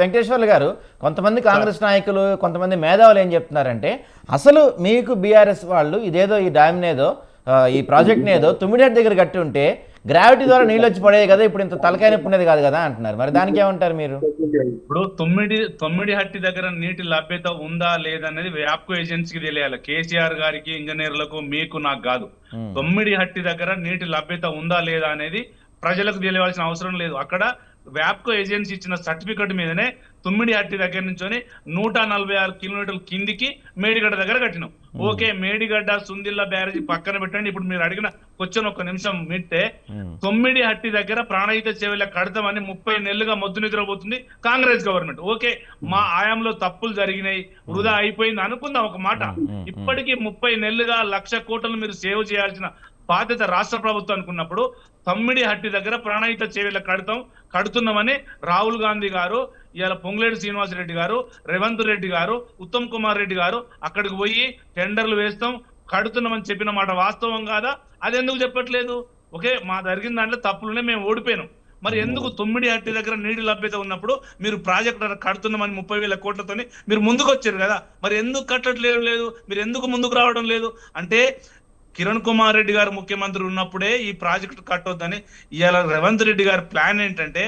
వెంకటేశ్వర్లు గారు, కొంతమంది కాంగ్రెస్ నాయకులు, కొంతమంది మేధావులు ఏం చెప్తున్నారంటే, అసలు మీకు బీఆర్ఎస్ వాళ్ళు ఇదేదో ఈ డ్యామ్ నేదో ఈ ప్రాజెక్ట్ నేదో తుమ్మిడేటి దగ్గర కట్టి ఉంటే గ్రావిటీ ద్వారా నీళ్ళు వచ్చి పడేది కదా, ఇప్పుడు ఇంత తలకాయ నొప్పి ఉండేది కాదు కదా అంటున్నారు. మరి దానికి ఏమంటారు మీరు? ఇప్పుడు తొమ్మిడి హట్టి దగ్గర నీటి లభ్యత ఉందా లేదనేది వ్యాప్కో ఏజెన్సీకి తెలియాలి. కేసీఆర్ గారికి, ఇంజనీర్లకు, మీకు, నాకు కాదు. తొమ్మిడి హట్టి దగ్గర నీటి లభ్యత ఉందా లేదా అనేది ప్రజలకు తెలియాల్సిన అవసరం లేదు. అక్కడ వ్యాప్కో ఏజెన్సీ ఇచ్చిన సర్టిఫికెట్ మీదనే తుమ్మిడి హట్టి దగ్గర నుంచి 146 కిలోమీటర్ల కిందికి మేడిగడ్డ దగ్గర కట్టినాం. ఓకే, మేడిగడ్డ, సుందిల్లా బ్యారేజీ పక్కన పెట్టండి. ఇప్పుడు మీరు అడిగిన క్వశ్చన్ ఒక నిమిషం మిట్టే, తొమ్మిడి హట్టి దగ్గర ప్రాణహిత చెవుల కడతామని 30 నెలలుగా మొద్దు నిద్రపోతుంది కాంగ్రెస్ గవర్నమెంట్. ఓకే, మా ఆయాంలో తప్పులు జరిగినాయి, వృధా అయిపోయింది అనుకుందాం ఒక మాట. ఇప్పటికీ 30 నెలలుగా 1,00,000 కోట్లను మీరు సేవ్ చేయాల్సిన బాధ్యత రాష్ట్ర ప్రభుత్వం అనుకున్నప్పుడు తమ్మిడి హట్టి దగ్గర ప్రాణహిత చెవుల కడుతున్నామని రాహుల్ గాంధీ గారు, ఇవాళ పొంగులేటి శ్రీనివాసరెడ్డి గారు, రేవంత్ రెడ్డి గారు, ఉత్తమ్ కుమార్ రెడ్డి గారు అక్కడికి పోయి టెండర్లు వేస్తాం, కడుతున్నామని చెప్పిన మాట వాస్తవం కాదా? అది ఎందుకు చెప్పట్లేదు? ఓకే, మా జరిగిన దాంట్లో తప్పులునే మేము ఓడిపోయినాం. మరి ఎందుకు తొమ్మిడి హట్టి దగ్గర నీటి లభ్యత ఉన్నప్పుడు మీరు ప్రాజెక్టు కడుతున్నామని 30,000 కోట్లతోని మీరు ముందుకు వచ్చారు కదా, మరి ఎందుకు కట్టట్లేదు? మీరు ఎందుకు ముందుకు రావడం లేదు? అంటే కిరణ్ కుమార్ రెడ్డి గారు ముఖ్యమంత్రి ఉన్నప్పుడే ఈ ప్రాజెక్టు కట్టొద్దని ఇవాళ రేవంత్ రెడ్డి గారి ప్లాన్ ఏంటంటే,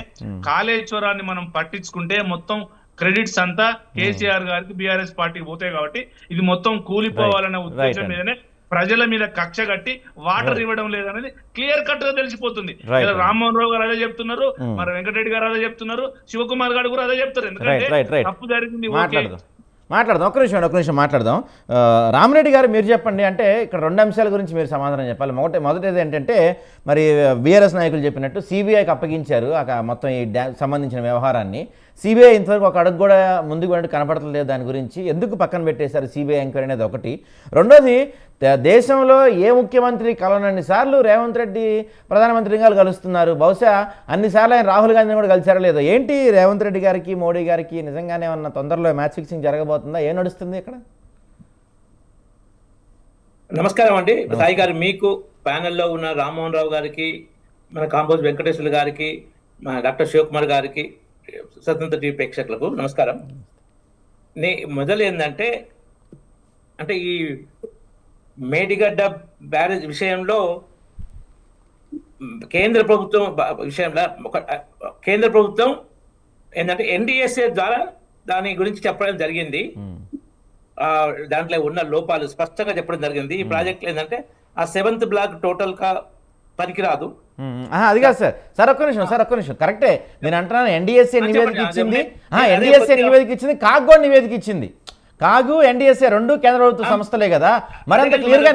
కాళేశ్వరాన్ని మనం పట్టించుకుంటే మొత్తం క్రెడిట్స్ అంతా కేసీఆర్ గారికి, బీఆర్ఎస్ పార్టీకి పోతాయి, కాబట్టి ఇది మొత్తం కూలిపోవాలనే ఉద్దేశం మీదనే ప్రజల మీద కక్ష కట్టి వాటర్ ఇవ్వడం లేదనేది క్లియర్ కట్ గా తెలిసిపోతుంది. ఇలా రామ్మోహన్ రావు గారు అదే చెప్తున్నారు, మరి వెంకటరెడ్డి గారు అదే చెప్తున్నారు, శివకుమార్ గారు కూడా అదే చెప్తారు. ఎందుకంటే తప్పు జరిగింది, ఓకే, మాట్లాడదాం, ఒక్క నిమిషం మాట్లాడదాం. రామిరెడ్డి గారు మీరు చెప్పండి. అంటే ఇక్కడ 2 అంశాల గురించి మీరు సమాధానం చెప్పాలి. మొదటిది ఏంటంటే మరి బీఆర్ఎస్ నాయకులు చెప్పినట్టు సిబిఐకి అప్పగించారు మొత్తం ఈ సంబంధించిన వ్యవహారాన్ని. సిబిఐ ఇంతవరకు ఒక అడుగు కూడా ముందుకు వెళ్ళి కనపడలేదు. దాని గురించి ఎందుకు పక్కన పెట్టేశారు సిబిఐ ఎంక్వైరీ అనేది ఒకటి. రెండోది, దేశంలో ఏ ముఖ్యమంత్రి కలవనన్ని సార్లు రేవంత్ రెడ్డి ప్రధానమంత్రిగా కలుస్తున్నారు. బహుశా అన్నిసార్లు ఆయన రాహుల్ గాంధీని కూడా కలిసారో లేదో. ఏంటి రేవంత్ రెడ్డి గారికి మోడీ గారికి నిజంగానే ఉన్న తొందరలో మ్యాచ్ ఫిక్సింగ్ జరగబోతుందా? ఏం నడుస్తుంది ఇక్కడ? నమస్కారం అండి సాయి గారు, మీకు ప్యానెల్లో ఉన్న రామ్మోహన్ రావు గారికి, మన కాంబోజ్ వెంకటేశ్వర గారికి, మన డాక్టర్ శివకుమార్ గారికి, స్వతంత్ర టీవీ ప్రేక్షకులకు నమస్కారం. మొదలు ఏంటంటే ఈ మేడిగడ్డ బ్యారేజ్ విషయంలో కేంద్ర ప్రభుత్వం ఏంటంటే NDSA ద్వారా దాని గురించి చెప్పడం జరిగింది. దాంట్లో ఉన్న లోపాలు స్పష్టంగా చెప్పడం జరిగింది. ఈ ప్రాజెక్ట్ ఏంటంటే ఆ 7th బ్లాక్ టోటల్ గా పనికిరాదు. అది కాదు సార్ ఒక్క నిమిషం కరెక్టే నేను అంటున్నాను. NDSA నివేదిక ఇచ్చింది, కాగ్ కూడా నివేదిక ఇచ్చింది. కాగు NDSA 2 కేంద్ర ప్రభుత్వ సంస్థలే కదా. మరింత క్లియర్ గా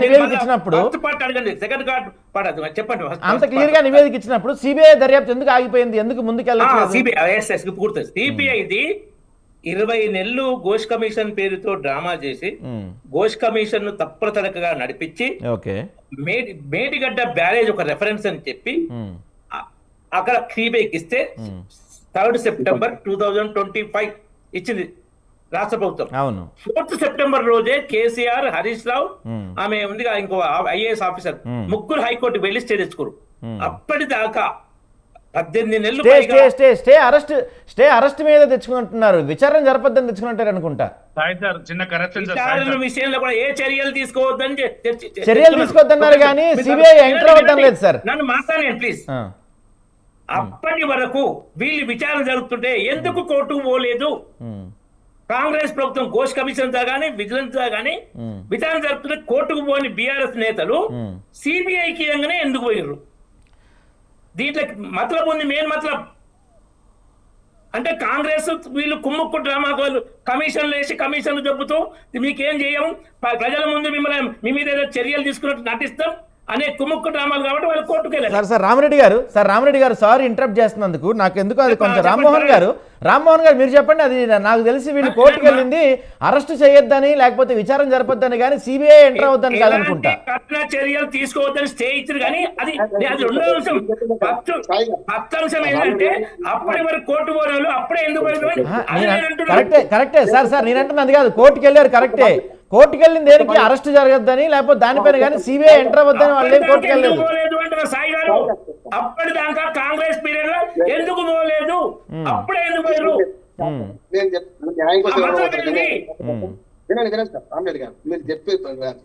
నివేదిక ఇచ్చినప్పుడు సిబిఐ దర్యాప్తు ఎందుకు ఆగిపోయింది? ఎందుకు ముందుకెళ్ళలేదు? సిబిఐది 20 నెలలు ఘోష్ కమిషన్ పేరుతో డ్రామా చేసి ఘోష్ కమిషన్ ను తప్పనిసరిగా నడిపించి మేడిగడ్డ బ్యారేజ్ ఒక రెఫరెన్స్ అని చెప్పి అక్కడ సిబిఐకి ఇస్తే 3rd సెప్టెంబర్ 2025 ఇచ్చింది రాష్ట్ర ప్రభుత్వం. 4th సెప్టెంబర్ రోజే కేసీఆర్, హరీష్ రావు, ఆమె ఉంది ఇంకో IAS ఆఫీసర్, ముగ్గురు హైకోర్టు వెళ్లి స్టే తెచ్చుకోరు. అప్పటిదాకా 18 నెలలు స్టే అరెస్ట్ మీద తెచ్చుకుంటున్నారు. విచారణ జరపద్దని తెచ్చుకుంటారు అనుకుంటా. విషయంలో కూడా ఏ చర్యలు తీసుకోవద్దని చర్యలు తీసుకోవద్దన్నారు కానీ సిబిఐ ఎంటర్ అవ్వద్దని లేదు సార్. నన్ను మాట్లాడండి ప్లీజ్. అప్పటి వరకు వీళ్ళు విచారణ జరుగుతుంటే ఎందుకు కోర్టుకు పోలేదు? కాంగ్రెస్ ప్రభుత్వం ఘోష్ కమిషన్ తో గానీ, విజిలెన్స్ తో గానీ విచారణ జరుపుతుంటే కోర్టుకు పోని బీఆర్ఎస్ నేతలు సిబిఐకి ఎందుకు పోయిర్రు? దీంట్లో మతలబ్ ఉంది. మెయిన్ మతలబ్ అంటే కాంగ్రెస్ వీళ్ళు కుమ్ముక్కు డ్రామా కమిషన్లు వేసి కమిషన్లు చెబుతూ మీకేం చేయము, ప్రజల ముందు మిమ్మల్ని మీ మీద ఏదో చర్యలు తీసుకున్నట్టు నటిస్తాం అనే కుమ్ముక్కు డ్రామాలు కాబట్టి వాళ్ళు కోర్టుకు వెళ్ళారు. సార్ రామిరెడ్డి గారు సారీ ఇంటరప్ట్ చేస్తున్నందుకు. నాకు ఎందుకు అది కొంచెం రామ్మోహన్ గారు మీరు చెప్పండి. అది నాకు తెలిసి వీళ్ళు కోర్టుకు వెళ్ళింది అరెస్ట్ చేయొద్దని లేకపోతే విచారణ జరపొద్దని కానీ సిబిఐ ఎంటర్ అవద్దని కాదనుకుంటా. కఠిన చర్యలు తీసుకోవద్దని స్టే ఇచ్చారు కానీ అది రెండో అంశం. ఫస్ట్ అంశం ఏంటంటే అప్పటి వరకు కోర్టు పోరాలు అప్పుడే ఎందుకు కరెక్టే సార్ నేను అంటున్నది కాదు. కోర్టుకు వెళ్ళారు కరెక్టే. కోర్టుకు వెళ్ళింది దేనికి? అరెస్ట్ జరగద్దని లేకపోతే దానిపైన కానీ సిబిఐ ఎంటర్ అవ్వద్దని వాళ్ళు కోర్టుకు వెళ్ళలేదు. సాయి గారు అప్పటిదాకా కాంగ్రెస్ పీరియడ్ లో ఎందుకు పోలేదు? అప్పుడే ఎందుకు పోయారు? రామిరెడ్డి గారు మీరు చెప్పి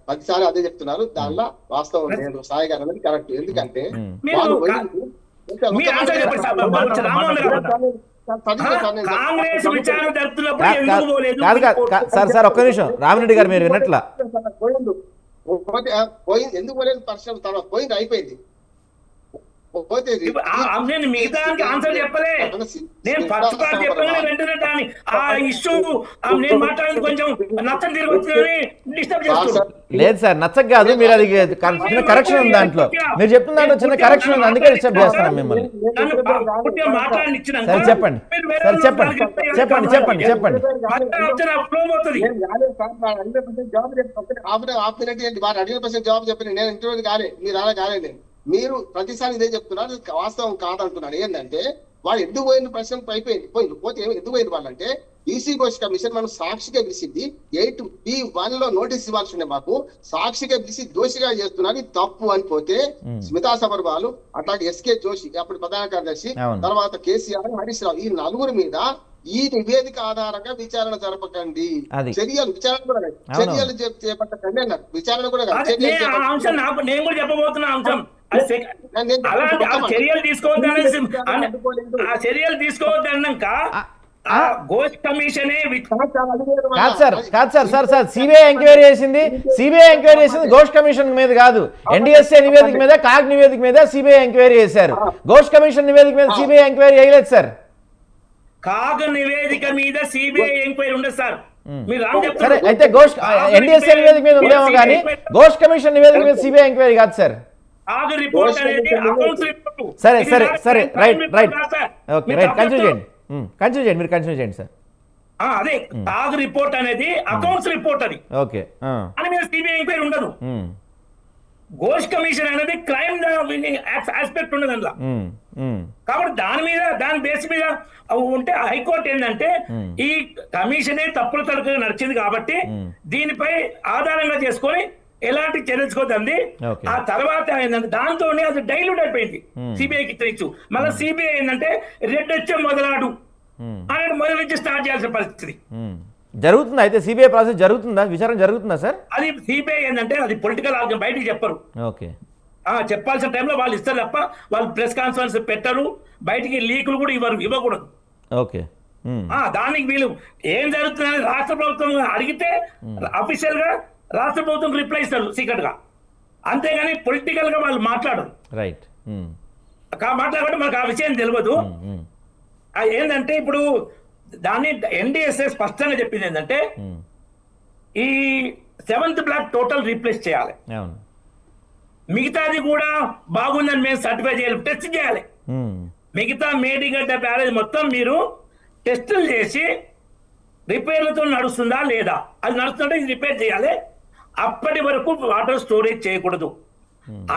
10 సార్లు అదే చెప్తున్నారు. దానిలో వాస్తవం లేదు. సాయి గారు అనేది కరెక్ట్. ఎందుకంటే సార్ ఒక్క నిమిషం రామిరెడ్డి గారు మీరు విన్నట్లా పోయింది. ఎందుకు పోలేదు? పరిశ్రమ తర్వాత పోయింది, అయిపోయింది. మిగతా ఆన్సర్ చెప్పలే. నేను ఫస్ట్ పార్ట్ చెప్పగానే వెంటనే దాన్ని ఆ ఇష్యూ నేను మాట్లాడింది కొంచెం నచ్చని తిరిగి వచ్చిందని డిస్టర్బ్ చేస్తున్నారు. లేదు సార్ నచ్చక కాదు. మీరు అది చిన్న కరెక్షన్ ఉంది దాంట్లో. మీరు చెప్తున్న దాంట్లో చిన్న కరెక్షన్ ఉంది, అందుకే డిస్టర్బ్ చేస్తున్నాం మిమ్మల్ని. సరే చెప్పండి. జవాబు చెప్పండి. నేను ఇంటర్వ్యూ కాలే, మీరు అలా కాలేదు. మీరు ప్రతిసారి ఇదే చెప్తున్నారు, వాస్తవం కాదంటున్నాడు. ఏంటంటే వాళ్ళు ఎందుకు పోయిన ప్రశ్న అయిపోయింది. పోతే ఎందుకు పోయిన వాళ్ళంటే ఈసీ ఘోష్ కమిషన్ మనం సాక్షిగా పిలిచింది 8B1 లో నోటీస్ ఇవ్వాల్సి ఉండే. మాకు సాక్షిగా పిలిచి దోషిగా చేస్తున్నారు, ఇది తప్పు అని పోతే స్మితా సబర్వాల్, అట్లాగే SK జోషి అప్పుడు ప్రధాన కార్యదర్శి, తర్వాత కేసీఆర్, హరీష్ రావు, ఈ నలుగురు మీద ఈ నివేదిక ఆధారంగా విచారణ జరపకండి, చర్యలు చేపట్టకండి అన్నారు. విచారణ కూడా నేను కూడా చెప్పబోతున్నా అంశం. చర్యలు తీసుకోవద్దన్నాక ఘోష్ కమిషనే కాదు సార్ సిబిఐ ఎంక్వైరీ చేసింది ఘోష్ కమిషన్ మీద కాదు. NDSA నివేదిక మీద, కాగ్ నివేదిక మీద సిబిఐ ఎంక్వైరీ చేశారు. ఘోష్ కమిషన్ నివేదిక మీద సిబిఐ ఎంక్వైరీ చేయలేదు సార్. కాగ్ నివేదిక మీద సిబిఐ ఎంక్వైరీ ఉండదు సార్. మీరు రామ్ సరే చెప్తారు అయితే ఘోష్ ఎన్డీఎస్ఏ నివేదిక మీద ఉందేమో కానీ ఘోష్ కమిషన్ నివేదిక మీద సిబిఐ ఎంక్వైరీ కాదు సార్. ఆగు రిపోర్ట్ అనేది అకౌంట్స్ రిపోర్ట్. సరే సరే సరే right right okay right continue చేయండి కంటిన్యూ చేయండి మీరు కంటిన్యూ చేయండి సార్. అదే ఆగు రిపోర్ట్ అనేది అకౌంట్స్ రిపోర్ట్ అది ఓకే అని మీద సిబిఐ ఎంక్వైరీ ఉండదు. ఘోష్ కమిషన్ అనేది క్రైమ్ ఆస్పెక్ట్ ఉండదు అందులో. కాబట్టి దాని బేస్ మీద ఉంటే హైకోర్టు ఏంటంటే ఈ కమిషనే తప్పుల తడకగా నడిచింది కాబట్టి దీనిపై ఆధారంగా చేసుకొని ఎలాంటి చర్యలు తీసుకోవద్దండి. ఆ తర్వాత ఏంటంటే దాంతోనే అది డైల్యూట్ అయిపోయింది సిబిఐకి ఇచ్చు. మళ్ళీ సిబిఐ ఏంటంటే రెడ్ వచ్చే మొదలాడు అనేది మొదటి నుంచి స్టార్ట్ చేయాల్సిన పరిస్థితి జరుగుతుందా? అయితే సిబిఐ ప్రాసెస్ జరుగుతుందా, విచారణ జరుగుతుందా సార్? అది సిబిఐ ఏంటంటే అది పొలిటికల్ ఆర్గన్, బయటికి చెప్పరు. ఓకే చెప్పాల్సిన టైంలో వాళ్ళు ఇస్తారు తప్ప వాళ్ళు ప్రెస్ కాన్ఫరెన్స్ పెట్టరు, బయటికి లీకులు కూడా ఇవ్వకూడదు. ఓకే దానికి వీళ్ళు ఏం జరుగుతుందని రాష్ట్ర ప్రభుత్వం అడిగితే అఫీషియల్ గా రాష్ట్ర ప్రభుత్వం రిప్లై ఇస్తారు సీక్రెట్ గా, అంతేగాని పొలిటికల్ గా వాళ్ళు మాట్లాడరు. రైట్ మాట్లాడబట్టి మనకు ఆ విషయం తెలియదు. ఏంటంటే ఇప్పుడు దాన్ని ఎన్డీఎస్ఏ స్పష్టంగా చెప్పింది ఏంటంటే ఈ 7th బ్లాక్ టోటల్ రీప్లేస్ చేయాలి, మిగతాది కూడా బాగుందని మేము సర్టిఫై చేయాలి, టెస్ట్ చేయాలి. మిగతా మేడిగడ్డ బ్యారేజ్ మొత్తం మీరు టెస్టులు చేసి రిపేర్లతో నడుస్తుందా లేదా, అది నడుస్తుంటే ఇది రిపేర్ చేయాలి. అప్పటి వరకు వాటర్ స్టోరేజ్ చేయకూడదు.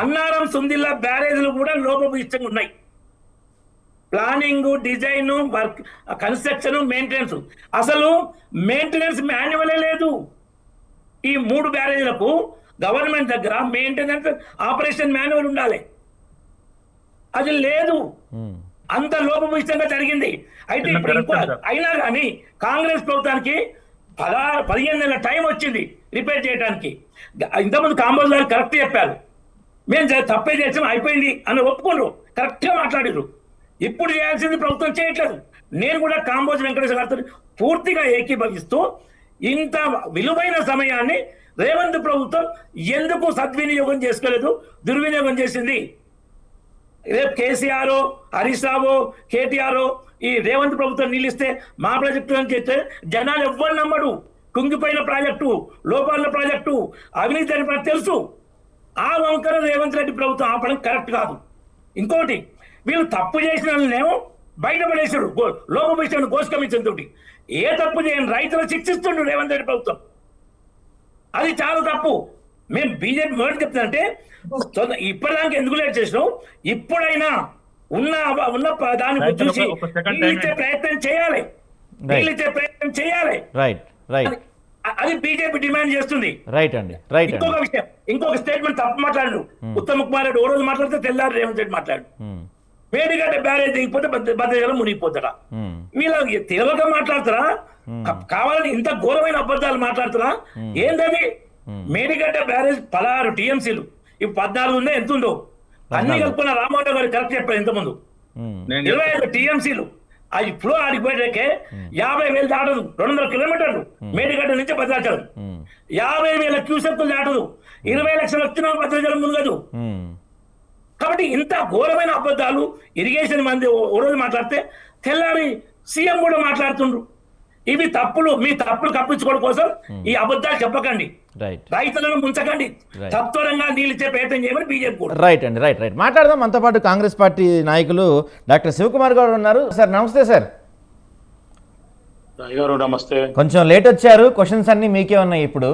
అన్నారం సుందిల్లా బ్యారేజ్లు కూడా లోపభూయిష్టంగా ఉన్నాయి. Planning, design, work, construction, maintenance, అసలు మెయింటెనెన్స్ మాన్యువలే లేదు. ఈ 3 బ్యారేజ్లకు గవర్నమెంట్ దగ్గర మెయింటెనెన్స్ ఆపరేషన్ మాన్యువల్ ఉండాలి, అది లేదు. అంత లోపభూయిష్టంగా జరిగింది. అయితే ఇప్పుడు అయినా కానీ కాంగ్రెస్ ప్రభుత్వానికి 15 నెలల టైం వచ్చింది రిపేర్ చేయడానికి. ఇంతకుముందు కాంబోజ్ గారు కరెక్ట్ చెప్పారు, మేము తప్పే చేసాం అయిపోయింది అని ఒప్పుకోరు, కరెక్ట్ గా మాట్లాడారు. ఇప్పుడు చేయాల్సింది ప్రభుత్వం చేయట్లేదు. నేను కూడా కాంబోజ్ వెంకటేశ్వర గారితో పూర్తిగా ఏకీభవిస్తూ ఇంత విలువైన సమయాన్ని రేవంత్ ప్రభుత్వం ఎందుకు సద్వినియోగం చేసుకోలేదు, దుర్వినియోగం చేసింది. రేపు కేసీఆర్, హరీష్ రావు, కేటీఆర్ ఈ రేవంత్ ప్రభుత్వం నిలిస్తే మా ప్రాజెక్టు అని చేస్తే జనాలు ఎవ్వరు నమ్మడు. కుంగిపోయిన ప్రాజెక్టు, లోపాల ప్రాజెక్టు, అవినీతి అని తెలుసు. ఆ వంకర రేవంత్ రెడ్డి ప్రభుత్వం ఆపడం కరెక్ట్ కాదు. ఇంకోటి వీళ్ళు తప్పు చేసిన వాళ్ళనేమో బయటపడేశాడు, లోపభూయిష్టాన్ని ఘోష్ కమిషన్ తోటి. ఏ తప్పు చేయని రైతులు శిక్షిస్తుండ్రు రేవంత్ రెడ్డి ప్రభుత్వం, అది చాలా తప్పు. మేము బీజేపీ వర్డ్ చెప్తానంటే ఇప్పటిదానికి ఎందుకు లేట్ చేసినాం, ఇప్పుడైనా ఉన్న దాన్ని చూసి ఇచ్చే ప్రయత్నం చేయాలి, ప్రయత్నం చేయాలి. అది బీజేపీ డిమాండ్ చేస్తుంది. రైట్ అండి రైట్. ఇంకొక విషయం, ఇంకొక స్టేట్మెంట్ తప్పు మాట్లాడు. ఉత్తమ్ కుమార్ రెడ్డి ఓ రోజు మాట్లాడితే తెల్లారు రేవంత్ రెడ్డి మాట్లాడు. మేడిగడ్డ బ్యారేజ్ దిగిపోతే భద్రాచలం మునిగిపోతారా? వీళ్ళు తెలియక మాట్లాడతారా? కావాలని ఇంత ఘోరమైన అబద్ధాలు మాట్లాడుతారా? ఏంటది? మేడిగడ్డ బ్యారేజ్ 16 టీఎంసీలు, ఇప్పుడు 14 ఉందో ఎంత ఉందో అన్ని కలుపుకున్న రామోహన్ గారు కరెక్ట్ చెప్పారు ఇంతకుముందు. 25 టీఎంసీలు అది ఫ్లో ఆడిపోయాకే 50,000 దాటదు, 200 కిలోమీటర్లు మేడిగడ్డ నుంచి భద్రాచలం. 50,000 క్యూసెక్లు దాటదు, 20 లక్షలు వచ్చినా భద్రాచలం మునగదు. కాబట్టి ఇంత ఘోరమైన అబద్ధాలు ఇరిగేషన్ మంది ఓ రోజు మాట్లాడితే తెల్లారి సీఎం కూడా మాట్లాడుతుండ్రు. ఇవి తప్పులు, మీ తప్పులు కప్పించుకోవడం కోసం ఈ అబద్ధాలు చెప్పకండి, రైతులను ముంచకండి, తత్వరంగా నీళ్ళిచ్చే ప్రయత్నం చేయమని బీజేపీ కూడా. రైట్ అండి రైట్ రైట్ మాట్లాడదాం. మనతో పాటు కాంగ్రెస్ పార్టీ నాయకులు డాక్టర్ శివకుమార్ గారు ఉన్నారు. సార్ నమస్తే సార్. నమస్తే. కొంచెం లేట్ వచ్చారు, క్వశ్చన్స్ అన్ని మీకే ఉన్నాయి. ఇప్పుడు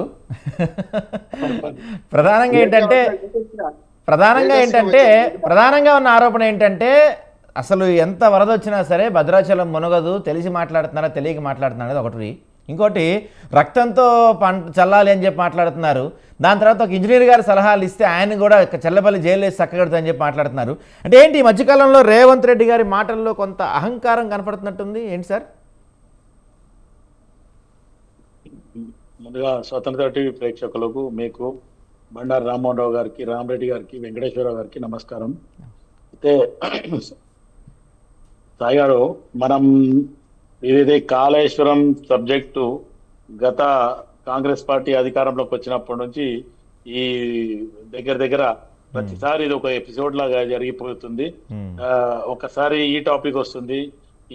ప్రధానంగా ఉన్న ఆరోపణ ఏంటంటే అసలు ఎంత వరద వచ్చినా సరే భద్రాచలం మునగదు, తెలిసి మాట్లాడుతున్నారా తెలియక మాట్లాడుతున్నారు అనేది ఒకటి. ఇంకోటి రక్తంతో చల్లాలి అని చెప్పి మాట్లాడుతున్నారు. దాని తర్వాత ఒక ఇంజనీర్ గారు సలహాలు ఇస్తే ఆయన కూడా చెల్లపల్లి జైలు వేసి చక్కగడుతుందని చెప్పి మాట్లాడుతున్నారు. అంటే ఏంటి ఈ మధ్యకాలంలో రేవంత్ రెడ్డి గారి మాటల్లో కొంత అహంకారం కనపడుతున్నట్టుంది, ఏంటి సార్? ముందుగా స్వతంత్ర టీవీ ప్రేక్షకులకు, మీకు, బండారు రామ్మోహన్ రావు గారికి, రామరెడ్డి గారికి, వెంకటేశ్వరరావు గారికి నమస్కారం. అయితే సాయి గారు, మనం ఏదైతే కాళేశ్వరం సబ్జెక్టు గత కాంగ్రెస్ పార్టీ అధికారంలోకి వచ్చినప్పటి నుంచి ఈ దగ్గర ప్రతిసారి ఇది ఒక ఎపిసోడ్ లాగా జరిగిపోతుంది. ఒకసారి ఈ టాపిక్ వస్తుంది,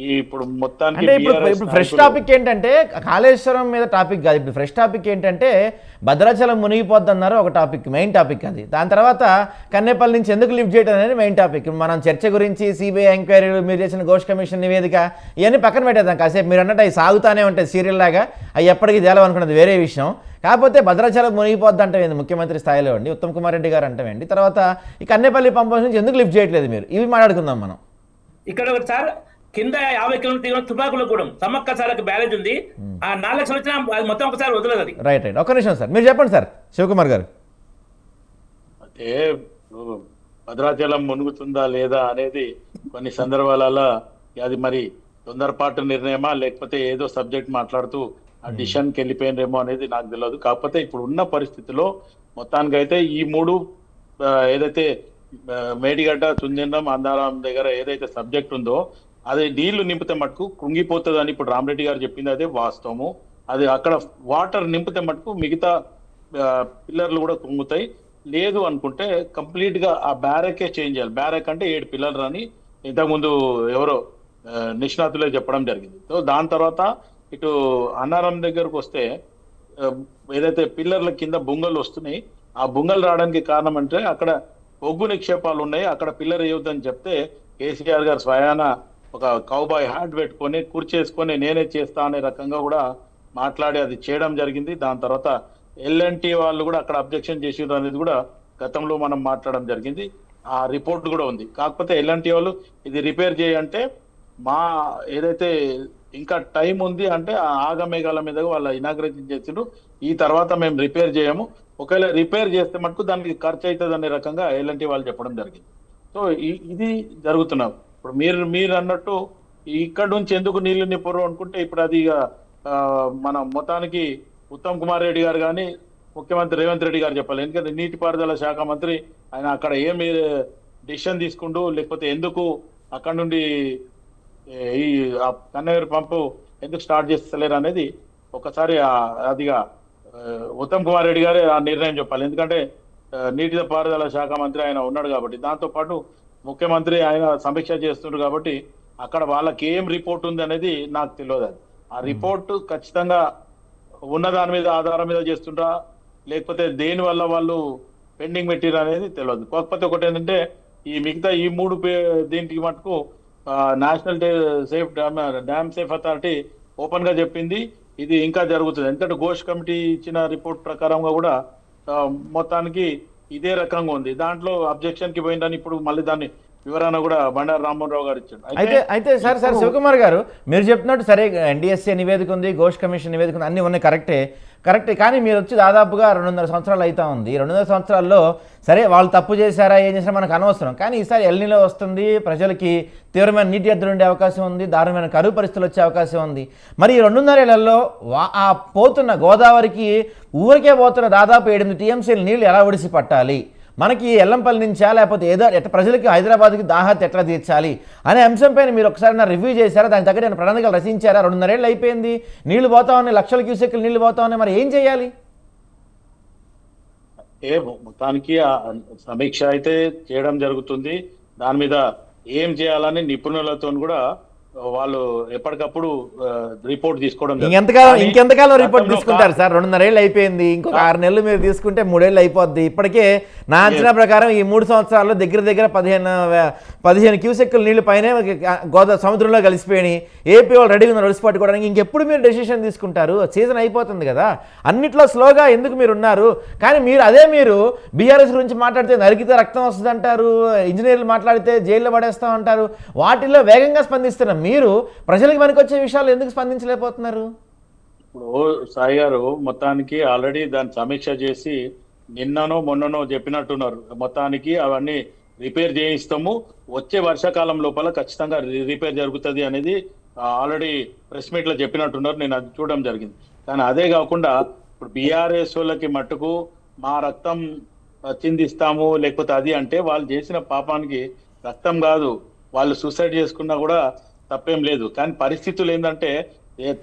ఈ ఇప్పుడు మొత్తానికి అంటే ఇప్పుడు BRS ఇప్పుడు ఫ్రెష్ నాయకులు- టాపిక్ ఏంటంటే కాళేశ్వరం మీద టాపిక్ కాదు, ఇప్పుడు ఫ్రెష్ టాపిక్ ఏంటంటే భద్రాచలం మునిగిపోద్ది అన్నారు ఒక టాపిక్, మెయిన్ టాపిక్ అది. దాని తర్వాత కన్నేపల్లి నుంచి ఎందుకు లిఫ్ట్ చేయడం అనేది మెయిన్ టాపిక్. మనం చర్చ గురించి సిబిఐ ఎంక్వైరీలు, మీరు చేసిన ఘోష్ కమిషన్ నివేదిక ఇవన్నీ పక్కన పెట్టేద్దాం కాసేపు. మీరు అన్నట్టు అవి సాగుతానే ఉంటాయి సీరియల్ లాగా, అవి ఎప్పటికీ తేలవనుకున్నది వేరే విషయం. కాకపోతే భద్రాచలం మునిగిపోద్ది అంటే ముఖ్యమంత్రి స్థాయిలో అండి, ఉత్తమ్ కుమార్ రెడ్డి గారు అంటామండి. తర్వాత ఈ కన్నేపల్లి పంప్ హౌస్ నుంచి ఎందుకు లిఫ్ట్ చేయట్లేదు మీరు, ఇవి మాట్లాడుకుందాం మనం. ఇక్కడ ఒకటి సార్, కింద 50 కిలోమీటర్ల తుపాకులగూడెం సమ్మక్క సార్లకు బ్యారేజ్ ఉంది. ఆ 4 లక్షలు వచ్చినా అది మొత్తం ఒకసారి వదలదు అది. రైట్ రైట్, ఒక్క నిమిషం సార్, మీరు చెప్పండి సార్ శివకుమార్ గారు. అంటే భద్రాచలం మునుగుతుందా లేదా అనేది కొన్ని సందర్భాలలో అది మరి తొందరపాటు నిర్ణయమా లేకపోతే ఏదో సబ్జెక్ట్ మాట్లాడుతూ ఆ డిసిషన్కి వెళ్ళిపోయినరేమో అనేది నాకు తెలియదు. కాకపోతే ఇప్పుడు ఉన్న పరిస్థితిలో మొత్తానికైతే ఈ మూడు ఏదైతే మేడిగడ్డ, చుంజండం, అందారం దగ్గర ఏదైతే సబ్జెక్ట్ ఉందో అది నీళ్లు నింపితే మటుకు కృంగిపోతుంది అని ఇప్పుడు రామరెడ్డి గారు చెప్పింది అదే వాస్తవము. అది అక్కడ వాటర్ నింపితే మటుకు మిగతా పిల్లర్లు కూడా కృంగుతాయి. లేదు అనుకుంటే కంప్లీట్ గా ఆ బ్యారెకే చేంజ్ చేయాలి. బ్యారెక్ అంటే 7 పిల్లర్లు అని ఇంతకుముందు ఎవరో నిష్ణాతులే చెప్పడం జరిగింది. సో దాని తర్వాత ఇటు అన్నారం దగ్గరకు వస్తే ఏదైతే పిల్లర్ల కింద బొంగలు వస్తున్నాయి, ఆ బొంగలు రావడానికి కారణం అంటే అక్కడ బొగ్గు నిక్షేపాలు ఉన్నాయి, అక్కడ పిల్లర్ వేయొద్దని చెప్తే కేసీఆర్ గారు స్వయాన ఒక కౌబాయ్ హ్యాట్ పెట్టుకొని కూర్చేసుకొని నేనే చేస్తా అనే రకంగా కూడా మాట్లాడి అది చేయడం జరిగింది. దాని తర్వాత ఎల్ఎన్టీ వాళ్ళు కూడా అక్కడ అబ్జెక్షన్ చేసిండ్రు అనేది కూడా గతంలో మనం మాట్లాడడం జరిగింది. ఆ రిపోర్ట్ కూడా ఉంది. కాకపోతే ఎల్ఎన్టీ వాళ్ళు ఇది రిపేర్ చేయంటే మా ఏదైతే ఇంకా టైం ఉంది అంటే ఆ ఆగమేఘాల మీద వాళ్ళ ఇనాగ్రేషన్ చేసిండ్రు. ఈ తర్వాత మేము రిపేర్ చేయము, ఒకవేళ రిపేర్ చేస్తే మటుకు దానికి ఖర్చు అవుతుంది అనే రకంగా ఎల్ఎన్టీ వాళ్ళు చెప్పడం జరిగింది. సో ఇది జరుగుతున్నాం. ఇప్పుడు మీరు అన్నట్టు ఇక్కడ నుంచి ఎందుకు నీళ్లు నింపరు అనుకుంటే ఇప్పుడు అది మన మొత్తానికి ఉత్తమ్ కుమార్ రెడ్డి గారు కానీ ముఖ్యమంత్రి రేవంత్ రెడ్డి గారు చెప్పాలి. ఎందుకంటే నీటిపారుదల శాఖ మంత్రి ఆయన అక్కడ ఏమి డిసిషన్ తీసుకుంటూ లేకపోతే ఎందుకు అక్కడ నుండి ఈ కన్నయ్య పంపు ఎందుకు స్టార్ట్ చేస్తలేరు అనేది ఒకసారి అదిగా ఉత్తమ్ కుమార్ రెడ్డి గారే ఆ నిర్ణయం చెప్పాలి. ఎందుకంటే నీటిపారుదల శాఖ మంత్రి ఆయన ఉన్నాడు కాబట్టి, దాంతో పాటు ముఖ్యమంత్రి ఆయన సమీక్ష చేస్తున్నారు కాబట్టి అక్కడ వాళ్ళకి ఏం రిపోర్ట్ ఉంది అనేది నాకు తెలియదు. అది ఆ రిపోర్ట్ ఖచ్చితంగా ఉన్న దాని మీద ఆధారం మీద చేస్తుండ్రా లేకపోతే దేని వల్ల వాళ్ళు పెండింగ్ పెట్టిరు అనేది తెలియదు. కాకపోతే ఒకటి ఏంటంటే ఈ మిగతా ఈ మూడు దీనికి మటుకు national dam safe authority open గా చెప్పింది ఇది ఇంకా జరుగుతుంది. ఎందుకంటే ఘోష్ కమిటీ ఇచ్చిన రిపోర్ట్ ప్రకారంగా కూడా మొత్తానికి ఇదే రకంగా ఉంది. దాంట్లో అబ్జెక్షన్ కి పోయిందని ఇప్పుడు మళ్ళీ దాన్ని వివరణ కూడా బండారు రామ్మోహన్ రావు గారు ఇచ్చాడు. అయితే సార్ శివకుమార్ గారు మీరు చెప్తున్నట్టు సరే, ఎన్డీఎస్ఏ నివేదిక ఉంది, ఘోష్ కమిషన్ నివేదిక ఉంది, అన్నీ ఉన్నాయి, కరెక్టే. కానీ మీరు వచ్చి దాదాపుగా 2.5 సంవత్సరాలు అవుతా ఉంది. 2.5 సంవత్సరాల్లో సరే వాళ్ళు తప్పు చేశారా ఏం చేశారా మనకు అనవసరం, కానీ ఈసారి ఎల్నిలో వస్తుంది, ప్రజలకి తీవ్రమైన నీటి ఎద్దడి ఉండే అవకాశం ఉంది, దారుణమైన కరువు పరిస్థితులు వచ్చే అవకాశం ఉంది. మరి ఈ 2.5 ఏళ్లలో ఆ పోతున్న గోదావరికి ఊరికే పోతున్న దాదాపు 8 టీఎంసీల నీళ్లు ఎలా ఒడిసి పట్టాలి, మనకి ఎల్లంపల్లి నుంచా లేకపోతే ఏదో ఎట్లా ప్రజలకి హైదరాబాద్కి దాహాత్ ఎట్లా తీర్చాలి అనే అంశంపైన మీరు ఒకసారి రివ్యూ చేశారా, దానికి తగ్గ నేను ప్రణాళికలు రచించారా? 2.5 ఏళ్ళు అయిపోయింది, నీళ్లు పోతా ఉన్నాయి, లక్షల క్యూసెక్లు నీళ్లు పోతా ఉన్నాయి, మరి ఏం చేయాలి? మొత్తానికి సమీక్ష అయితే చేయడం జరుగుతుంది. దాని మీద ఏం చేయాలని నిపుణులతో కూడా వాళ్ళు ఎప్పటికప్పుడు రిపోర్ట్ తీసుకోవడం. ఇంకెంతకాలం రిపోర్ట్ తీసుకుంటారు సార్? 2.5 ఏళ్ళు అయిపోయింది, ఇంకొక 6 నెలలు మీరు తీసుకుంటే 3 ఏళ్ళు అయిపోద్ది. ఇప్పటికే నా అంచనా ప్రకారం ఈ 3 సంవత్సరాల్లో దగ్గర 15 క్యూసెక్కుల నీళ్లు పైన సముద్రంలో కలిసిపోయినాయి. ఏపీ వాళ్ళు రెడీగా ఉన్నారు ఒడిసి పట్టుకోవడానికి. ఇంకెప్పుడు మీరు డెసిషన్ తీసుకుంటారు? సీజన్ అయిపోతుంది కదా, అన్నిట్లో స్లోగా ఎందుకు మీరు ఉన్నారు? కానీ మీరు బీఆర్ఎస్ గురించి మాట్లాడితే నరికితే రక్తం వస్తుంది అంటారు, ఇంజనీర్లు మాట్లాడితే జైల్లో పడేస్తాం అంటారు, వాటిల్లో వేగంగా స్పందిస్తున్నారు. మీరు ప్రజలకు పనికొచ్చే విషయాలు ఎందుకు స్పందించలేకపోతున్నారు? ఇప్పుడు సాయి గారు మొత్తానికి ఆల్రెడీ దాన్ని సమీక్ష చేసి నిన్ననో మొన్ననో చెప్పినట్టున్నారు. మొత్తానికి అవన్నీ రిపేర్ చేయిస్తాము, వచ్చే వర్షాకాలం లోపల ఖచ్చితంగా రిపేర్ జరుగుతుంది అనేది ఆల్రెడీ ప్రెస్ మీట్ లో చెప్పినట్టున్నారు. నేను అది చూడడం జరిగింది. కానీ అదే కాకుండా ఇప్పుడు బీఆర్ఎస్ వాళ్ళకి మట్టుకు మా రక్తం చిందిస్తాము లేకపోతే అది అంటే వాళ్ళు చేసిన పాపానికి రక్తం కాదు, వాళ్ళు సూసైడ్ చేసుకున్నా కూడా తప్పేం లేదు. కానీ పరిస్థితులు ఏంటంటే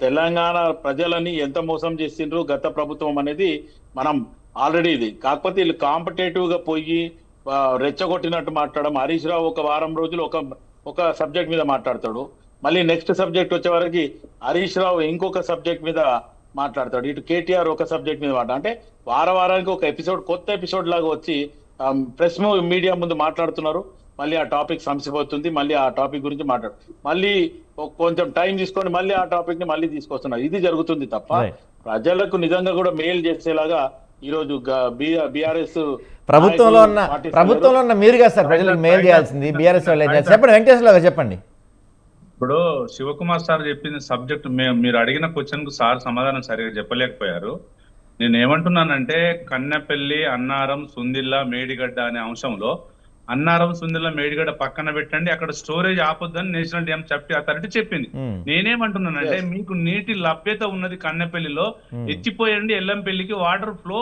తెలంగాణ ప్రజలని ఎంత మోసం చేసిండ్రు గత ప్రభుత్వం అనేది మనం ఆల్రెడీ ఇది. కాకపోతే వీళ్ళు కాంపిటేటివ్ గా పోయి రెచ్చగొట్టినట్టు మాట్లాడడం. హరీష్ రావు ఒక వారం రోజులు ఒక సబ్జెక్ట్ మీద మాట్లాడతాడు, మళ్ళీ నెక్స్ట్ సబ్జెక్ట్ వచ్చే వరకు హరీష్ రావు ఇంకొక సబ్జెక్ట్ మీద మాట్లాడతాడు, ఇటు కేటీఆర్ ఒక సబ్జెక్ట్ మీద అంటే వారానికి ఒక ఎపిసోడ్, కొత్త ఎపిసోడ్ లాగా వచ్చి ప్రెస్ మీడియా ముందు మాట్లాడుతున్నారు. మళ్ళీ ఆ టాపిక్ సంసిపోతుంది, మళ్ళీ ఆ టాపిక్ గురించి మళ్ళీ కొంచెం టైం తీసుకొని మళ్ళీ ఆ టాపిక్ ని మళ్ళీ తీసుకొస్తున్నారు. ఇది జరుగుతుంది తప్ప ప్రజలకు నిజంగా కూడా మేలు చేసేలాగా ఈ రోజు బీఆర్ఎస్ ప్రభుత్వంలో ఉన్న మీరు కదా సార్ ప్రజలకు మేలు చేయాల్సింది, బీఆర్ఎస్ వాళ్ళు చెప్పండి. వెంకటేశ్వరరావు గారు చెప్పండి. ఇప్పుడు శివకుమార్ సార్ చెప్పిన సబ్జెక్ట్ మీరు అడిగిన క్వశ్చన్ కు సార్ సమాధానం సరిగా చెప్పలేకపోయారు. నేను ఏమంటున్నానంటే కన్నెపల్లి, అన్నారం, సుందిల్ల, మేడిగడ్డ అనే అంశంలో అన్నారం, సుందిల్ల, మేడిగడ్డ పక్కన పెట్టండి, అక్కడ స్టోరేజ్ ఆపొద్దని నేషనల్ డ్యామ్ అథారిటీ చెప్పింది. నేనేమంటున్నానంటే మీకు నీటి లభ్యత ఉన్నది కన్నెపల్లిలో, ఎత్తిపోయండి. ఎల్లంపల్లికి వాటర్ ఫ్లో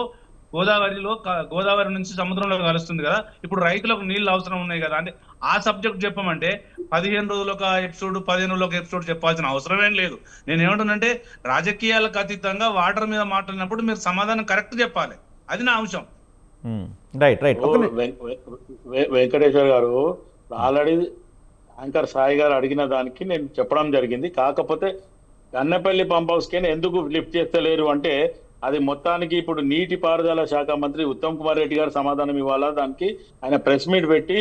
గోదావరి నుంచి సముద్రంలో కలుస్తుంది కదా, ఇప్పుడు రైతులకు నీళ్ళు అవసరం ఉన్నాయి కదా, అంటే ఆ సబ్జెక్ట్ చెప్పమంటే 15 రోజులకు ఎపిసోడ్, 15 రోజులకు ఎపిసోడ్ చెప్పాల్సిన అవసరమేం లేదు. నేను ఏమంటున్నానంటే రాజకీయాలకు అతీతంగా వాటర్ మీద మాట్లాడినప్పుడు మీరు సమాధానం కరెక్ట్ చెప్పాలి, అది నా అంశం. వెంకటేశ్వర్ గారు ఆల్రెడీ యాంకర్ సాయి గారు అడిగిన దానికి నేను చెప్పడం జరిగింది. కాకపోతే కన్నెపల్లి పంప్ హౌస్ కి ఎందుకు లిఫ్ట్ చేస్తలేరు అంటే అది మొత్తానికి ఇప్పుడు నీటిపారుదల శాఖ మంత్రి ఉత్తమ్ కుమార్ రెడ్డి గారు సమాధానం ఇవ్వాలా. దానికి ఆయన ప్రెస్ మీట్ పెట్టి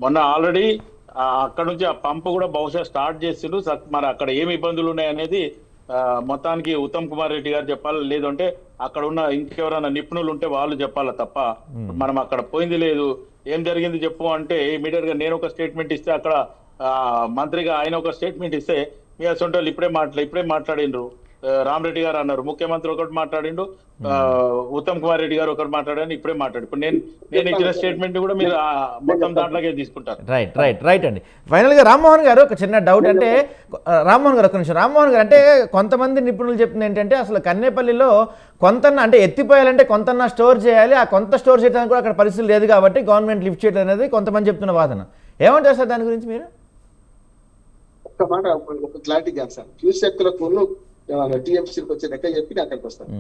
మొన్న ఆల్రెడీ అక్కడ నుంచి ఆ పంపు కూడా బహుశా స్టార్ట్ చేసిండు. మరి అక్కడ ఏమి ఇబ్బందులు ఉన్నాయనేది మొత్తానికి ఉత్తమ్ కుమార్ రెడ్డి గారు చెప్పాలి, లేదంటే అక్కడ ఉన్న ఇంకెవరైనా నిపుణులు ఉంటే వాళ్ళు చెప్పాలా తప్ప మనం అక్కడ పోయింది లేదు. ఏం జరిగింది చెప్పు అంటే ఇమీడియట్ గా నేను ఒక స్టేట్మెంట్ ఇస్తే అక్కడ మంత్రిగా ఆయన ఒక స్టేట్మెంట్ ఇస్తే మీ అసొంటోళ్ళు ఇప్పుడే మాట్లాడిండ్రు. రామరెడ్డి గారు అన్నారు, ముఖ్యమంత్రి ఒకటి మాట్లాడిండు, ఉత్తమ్ కుమార్ రెడ్డి గారు ఒకటి మాట్లాడారు, ఇప్పుడే మాట్లాడు. ఇప్పుడు నేను ఇచ్చిన స్టేట్మెంట్ కూడా మీరు మొత్తం దాంట్లోకే తీసుకుంటారు. రైట్ అండి. ఫైనల్గా రామ్మోహన్ గారు ఒక చిన్న డౌట్, అంటే రామ్మోహన్ గారు ఒక నిమిషం. రామ్మోహన్ గారు, అంటే కొంతమంది నిపుణులు చెప్తుంది ఏంటంటే అసలు కన్నేపల్లిలో కొంతన్న అంటే ఎత్తిపోయాలంటే కొంతన్న స్టోర్ చేయాలి, ఆ కొంత స్టోర్ చేయడానికి కూడా అక్కడ పరిస్థితి లేదు కాబట్టి గవర్నమెంట్ లిఫ్ట్ చేయడం అనేది కొంతమంది చెప్తున్న వాదన. ఏమంటారు సార్ దాని గురించి మీరు? ఒక్క మాట, ఒక క్లారిటీ సార్. క్యూసెక్కులకు టీఎంసీలకు వచ్చే లెక్క చెప్పి అక్కడికి వస్తాను.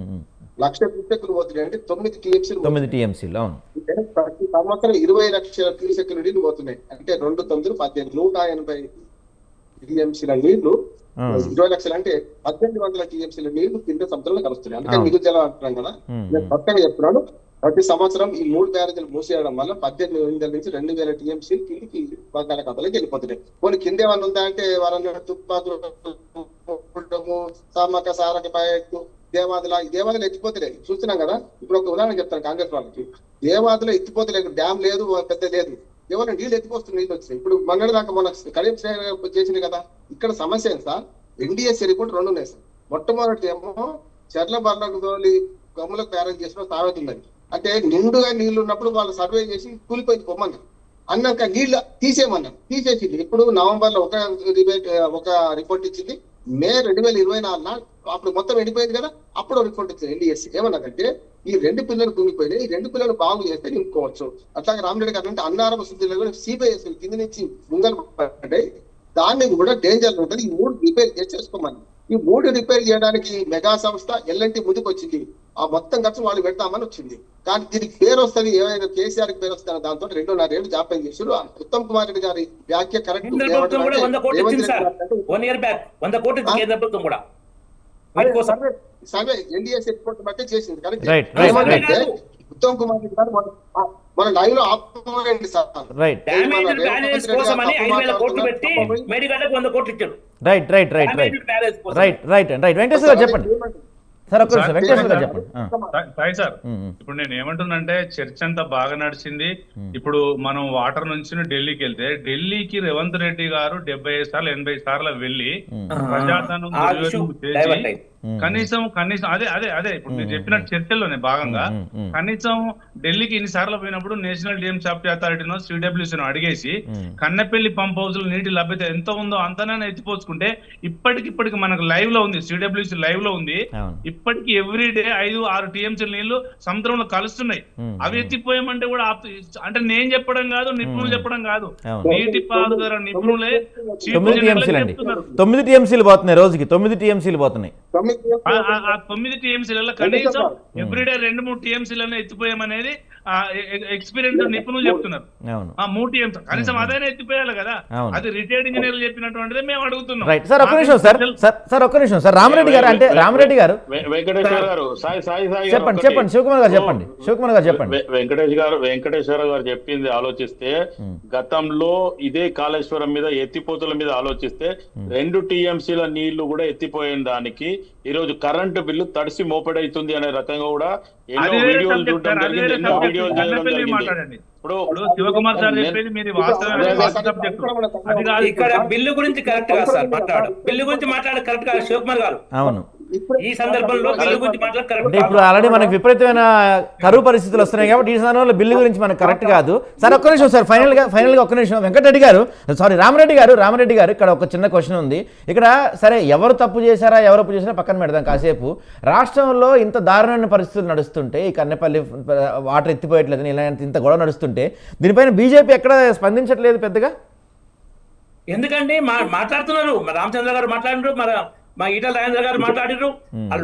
1,00,000 క్యూసెక్కులు పోతున్నాయి అంటే 9 టీఎంసీలు. ప్రతి సంవత్సరం 20 లక్షల క్యూసెక్కులు నీళ్లు పోతున్నాయి అంటే 2 9 18 180 టీఎంసీల నీళ్లు. 20 లక్షలు అంటే 1800 టీఎంసీల నీళ్లు కింద సముద్రంలో కలుస్తున్నాయి. అందుకని మీకు జలం అంటున్నాం కదా, నేను కొత్తగా చెప్తున్నాను. ప్రతి సంవత్సరం ఈ 3 బ్యారేజీలు మూసేయడం వల్ల 18,000 నుంచి 2,000 టీఎంసీ కిందికి బంగాళాఖాతంలోకి వెళ్ళిపోతున్నాయి. కొన్ని కింద ఏమన్నా ఉందా అంటే వాళ్ళ తుపాకులు, సామక సారక పాయకు, దేవాదులు ఎత్తిపోతలేదు చూస్తున్నాం కదా. ఇప్పుడు ఒక ఉదాహరణ చెప్తాను కాంగ్రెస్ వాళ్ళకి. దేవాదులు ఎత్తిపోతలేదు, డ్యామ్ లేదు, పెద్ద లేదు, కేవలం నీళ్ళు ఎత్తిపోస్తున్న నీళ్ళు వచ్చినాయి. ఇప్పుడు మంగళ దాకా మన కడియం చేసింది కదా. ఇక్కడ సమస్య ఏంటి సార్? ఎన్డీఎస్ రిపోర్ట్ 2 ఉన్నాయి సార్. మొట్టమొదటి ఏమో చెర్ల బర్లకు తోలి గమ్ములకు తయారు చేసిన సామెత ఉన్నది. అంటే నిండుగా నీళ్లు ఉన్నప్పుడు వాళ్ళు సర్వే చేసి కూలిపోయింది పొమ్మన్నారు, అన్నాక నీళ్ళు తీసేయమన్నారు, తీసేసింది. ఇప్పుడు నవంబర్ లో ఒక రిపోర్ట్ ఇచ్చింది. మే 2024 అప్పుడు మొత్తం ఎండిపోయింది కదా, అప్పుడు రిపోర్ట్ ఇచ్చింది ఎన్డీఎస్. ఏమన్నారంటే ఈ 2 పిల్లలు కుంగిపోయినాయి, ఈ 2 పిల్లలు బాగు చేస్తే నింపుకోవచ్చు. అట్లాగే రామరెడ్డి గారు అంటే అన్నారం శుద్ధిలో సిబిఐఎస్ కింద నుంచి ముంగలు పడ్డాయి, దాన్ని కూడా డేంజర్ ఉంటుంది. ఈ 3 రిపేర్ చేసుకోమని. ఈ 3 రిపేర్ చేయడానికి మెగా సంస్థ ఎల్ఎన్టీ ముందుకు వచ్చింది. ఆ మొత్తం ఖర్చు వాళ్ళు పెడతామని వచ్చింది. కానీ దీనికి పేరు వస్తుంది, ఏమైనా కేసీఆర్ కి పేరు వస్తుంది. దాంతో 2.5 ఏళ్ళు జాప్యం చేశారు. ఉత్తమ్ కుమార్ రెడ్డి గారి వ్యాఖ్య కరెక్ట్. సర్వే ఎన్డీఎస్ రిపోర్ట్ బట్టే చేసింది కరెక్ట్. ఉత్తమ్ కుమార్ రెడ్డి గారు మన లైవ్ లో ఆపండి సార్. రైట్. వెంకటేశ్వర గారు చెప్పండి సార్. వెంకటేశ్వర గారు చెప్పండి. సాయి సార్, ఇప్పుడు నేను ఏమంటున్నానంటే చర్చ అంతా బాగా నడిచింది. ఇప్పుడు మనం వాటర్ నుంచి ఢిల్లీకి వెళ్తే ఢిల్లీకి రేవంత్ రెడ్డి గారు 75 సార్లు 80 సార్లు వెళ్ళి ప్రజాధనం చేసి కనీసం అదే ఇప్పుడు మీరు చెప్పిన చర్చల్లోనే భాగంగా కనీసం ఢిల్లీకి ఇన్నిసార్లు పోయినప్పుడు నేషనల్ డ్యామ్ అథారిటీనో సిడబ్ల్యూసీనో అడిగేసి కన్నెపల్లి పంప్ హౌస్ లో నీటి లభ్యత ఎంత ఉందో అంతనే ఎత్తిపోసుకుంటే ఇప్పటికిప్పటికి మనకు లైవ్ లో ఉంది, సిడబ్ల్యూసీ లైవ్ లో ఉంది. ఇప్పటికి ఎవ్రీ డే 5-6 టీఎంసీ నీళ్లు సముద్రంలో కలుస్తున్నాయి. అవి ఎత్తిపోయామంటే కూడా అంటే నేను చెప్పడం కాదు, నిపుణులు చెప్పడం కాదు, నీటి పారుదల నిపుణులే 9 టీఎంసీలు పోతున్నాయి రోజుకి. 9 టీఎంసీలు పోతున్నాయి. ఆ 9 టీఎంసీలలో కనీసం ఎవ్రీడే 2-3 టీఎంసీలను ఎత్తిపోయామనేది ఎక్స్పీరియన్స్ నిపుణులు చెప్తున్నారు. అవును. 3 టీఎంసీ కనీసం అదైనా ఎత్తిపోయాలి కదా. అవును. అది రిటైర్డ్ ఇంజనీర్లు చెప్పినటువంటిది మేము అడుగుతున్నాం. రైట్ సార్, ఒక్క నిమిషం సార్ ఒక్క నిమిషం సార్. రామరెడ్డి గారు అంటే రామరెడ్డి గారు వెంకటేశ్వర గారు సాయి చెప్పండి చెప్పండి శివకుమార్ గారు చెప్పండి. శివకుమార్ గారు చెప్పండి. వెంకటేశ్వర గారు చెప్పింది ఆలోచిస్తే గతంలో ఇదే కాళేశ్వరం మీద ఎత్తిపోతుల మీద ఆలోచిస్తే 2 టీఎంసీల నీళ్లు కూడా ఎత్తిపోయిన దానికి ఈ రోజు కరెంటు బిల్లు తడిసి మోపెడైతుంది అనే రకంగా కూడా ఎన్నో వీడియోలు చూడడం జరిగింది, ఎన్నో వీడియోలు చేయడం జరిగింది. ఇప్పుడు శివకుమార్ సార్ చెప్పేది మీరు ఇక్కడ బిల్లు గురించి కరెక్ట్ గా సార్ మాట్లాడు, బిల్లు గురించి మాట్లాడే కరెక్ట్ గా శివకుమార్ గారు. అవును. ఈ సందర్భంలో బిల్లు గురించి మాట్లాడే కరెక్ట్. అంటే ఇప్పుడు ఆల్రెడీ మనకి విపరీతమైన కరువు పరిస్థితులు వస్తున్నాయి కాబట్టి ఈ సందర్భంలో బిల్లు గురించి మనకు కరెక్ట్ కాదు. సార్ ఒక్క నిమిషం సార్, ఫైనల్గా ఒక్క నిమిషం. వెంకటరెడ్డి గారు రామరెడ్డి గారు ఇక్కడ ఒక చిన్న క్వశ్చన్ ఉంది. ఇక్కడ సరే ఎవరు తప్పు చేశారా ఎవరు తప్పు చేశారా పక్కన పెడదాం కాసేపు. రాష్ట్రంలో ఇంత దారుణమైన పరిస్థితులు నడుస్తుంటే, ఈ కన్నెపల్లి వాటర్ ఎత్తిపోయట్లేదని ఇలాంటి ఇంత గొడవ నడుస్తుంటే దీనిపైన బీజేపీ ఎక్కడ స్పందించట్లేదు పెద్దగా? ఎందుకండి మాట్లాడుతున్నారు, రామచంద్ర గారు మాట్లాడినారు, మా ఈటల రాజేంద్ర గారు మాట్లాడారు,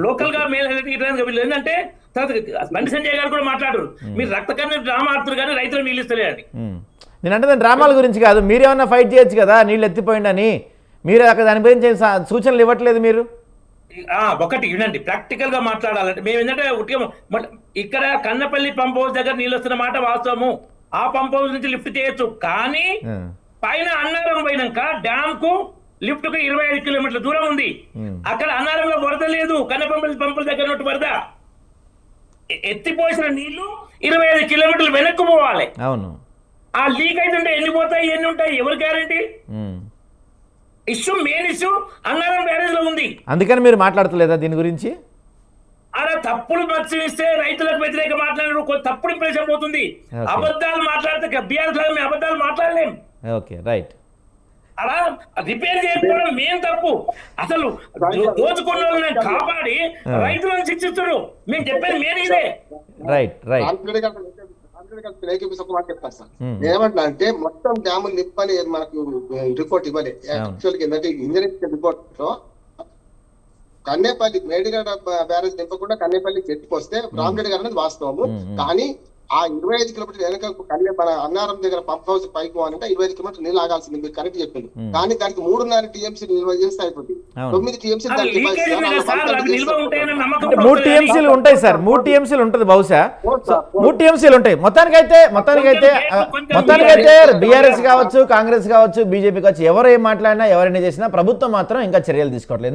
లోకల్ గా వీళ్ళు ఏంటంటే బండి సంజయ్ గారు కూడా మాట్లాడారు. మీరు రక్తకన్నా డ్రామా ఆడుతున్నారు కానీ రైతులు నీళ్ళు ఇస్తలేదండి. నేను అంటే డ్రామాల గురించి కాదు, మీరేమన్నా ఫైట్ చేయొచ్చు కదా నీళ్ళు ఎత్తిపోయిందని. మీరు అక్కడ దాని గురించి సూచనలు ఇవ్వట్లేదు మీరు. ఒకటి వినండి, ప్రాక్టికల్ గా మాట్లాడాలంటే మేము ఏంటంటే ఇక్కడ కన్నపల్లి పంప్ హౌస్ దగ్గర నీళ్ళు వస్తున్న మాట వాస్తవము. ఆ పంప్ హౌస్ నుంచి లిఫ్ట్ చేయొచ్చు, కానీ పైన అన్నారం పోయినాక డ్యామ్ కు లిఫ్ట్ కు 25 కిలోమీటర్ల దూరం ఉంది. అక్కడ అన్నారంలో వరద లేదు, కన్నపల్లి పంపుల దగ్గర ఉన్నట్టు వరద. ఎత్తిపోసిన నీళ్లు 25 కిలోమీటర్లు వెనక్కు పోవాలి. అవును. ఆ లీక్ అయితే ఎన్ని పోతాయి ఎన్ని ఉంటాయి ఎవరు guarantee? Issue main issue Annaram barrage లో ఉంది. అందుకని మీరు మాట్లాడతలేదా దీని గురించి? అలా తప్పులు మర్చిస్తే రైతులకు వ్యతిరేక మాట్లాడారు, తప్పుడు ఇంప్రెషన్ పోతుంది. అబద్ధాలు మాట్లాడితే బీఆర్ఎస్ లాగా మేము అబద్ధాలు మాట్లాడలేం. Okay right. అలా రిపేర్ చేయకపోవడం మెయిన్ తప్పు. అసలు దోచుకున్న వాళ్ళని కాపాడి రైతులను శిక్షిస్తున్నారు. మేము చెప్పేది మెయిన్ ఇదే. Right right. చెప్తాను సార్, ఏమంటా అంటే మొత్తం డ్యాములు నిప్పని మనకు రిపోర్ట్ ఇవ్వలే. యాక్చువల్గా ఏంటంటే ఇంజనీరింగ్ రిపోర్ట్ లో కన్నేపల్లి మేడిగడ్డ బ్యారేజ్ నింపకుండా కన్నేపల్లికి ఎత్తుకొస్తే రామరెడ్డి గారు అనేది వాస్తవము. కానీ ఆ 25 కిలోమీటర్లు వెనక మన అన్నారం దగ్గర పంప్ హౌస్ పైకి పోవాలంటే 25 కిలోమీటర్లు నీళ్ళు ఆగాల్సింది, మీరు కరెక్ట్ చెప్పింది. కానీ దానికి 3.5 టీఎంసీ నిల్వ చేస్తే అయిపోతుంది. 9 టీఎంసీ 3 టీఎంసీలు ఉంటాయి సార్, 3 టీఎంసీలు ఉంటుంది బహుశా, 3 టీఎంసీలు ఉంటాయి. మొత్తానికైతే బీఆర్ఎస్ కావచ్చు, కాంగ్రెస్ కావచ్చు, బీజేపీ కావచ్చు, ఎవరు ఏం మాట్లాడినా ఎవరైనా చేసినా ప్రభుత్వం మాత్రం ఇంకా చర్యలు తీసుకోవట్లేదు.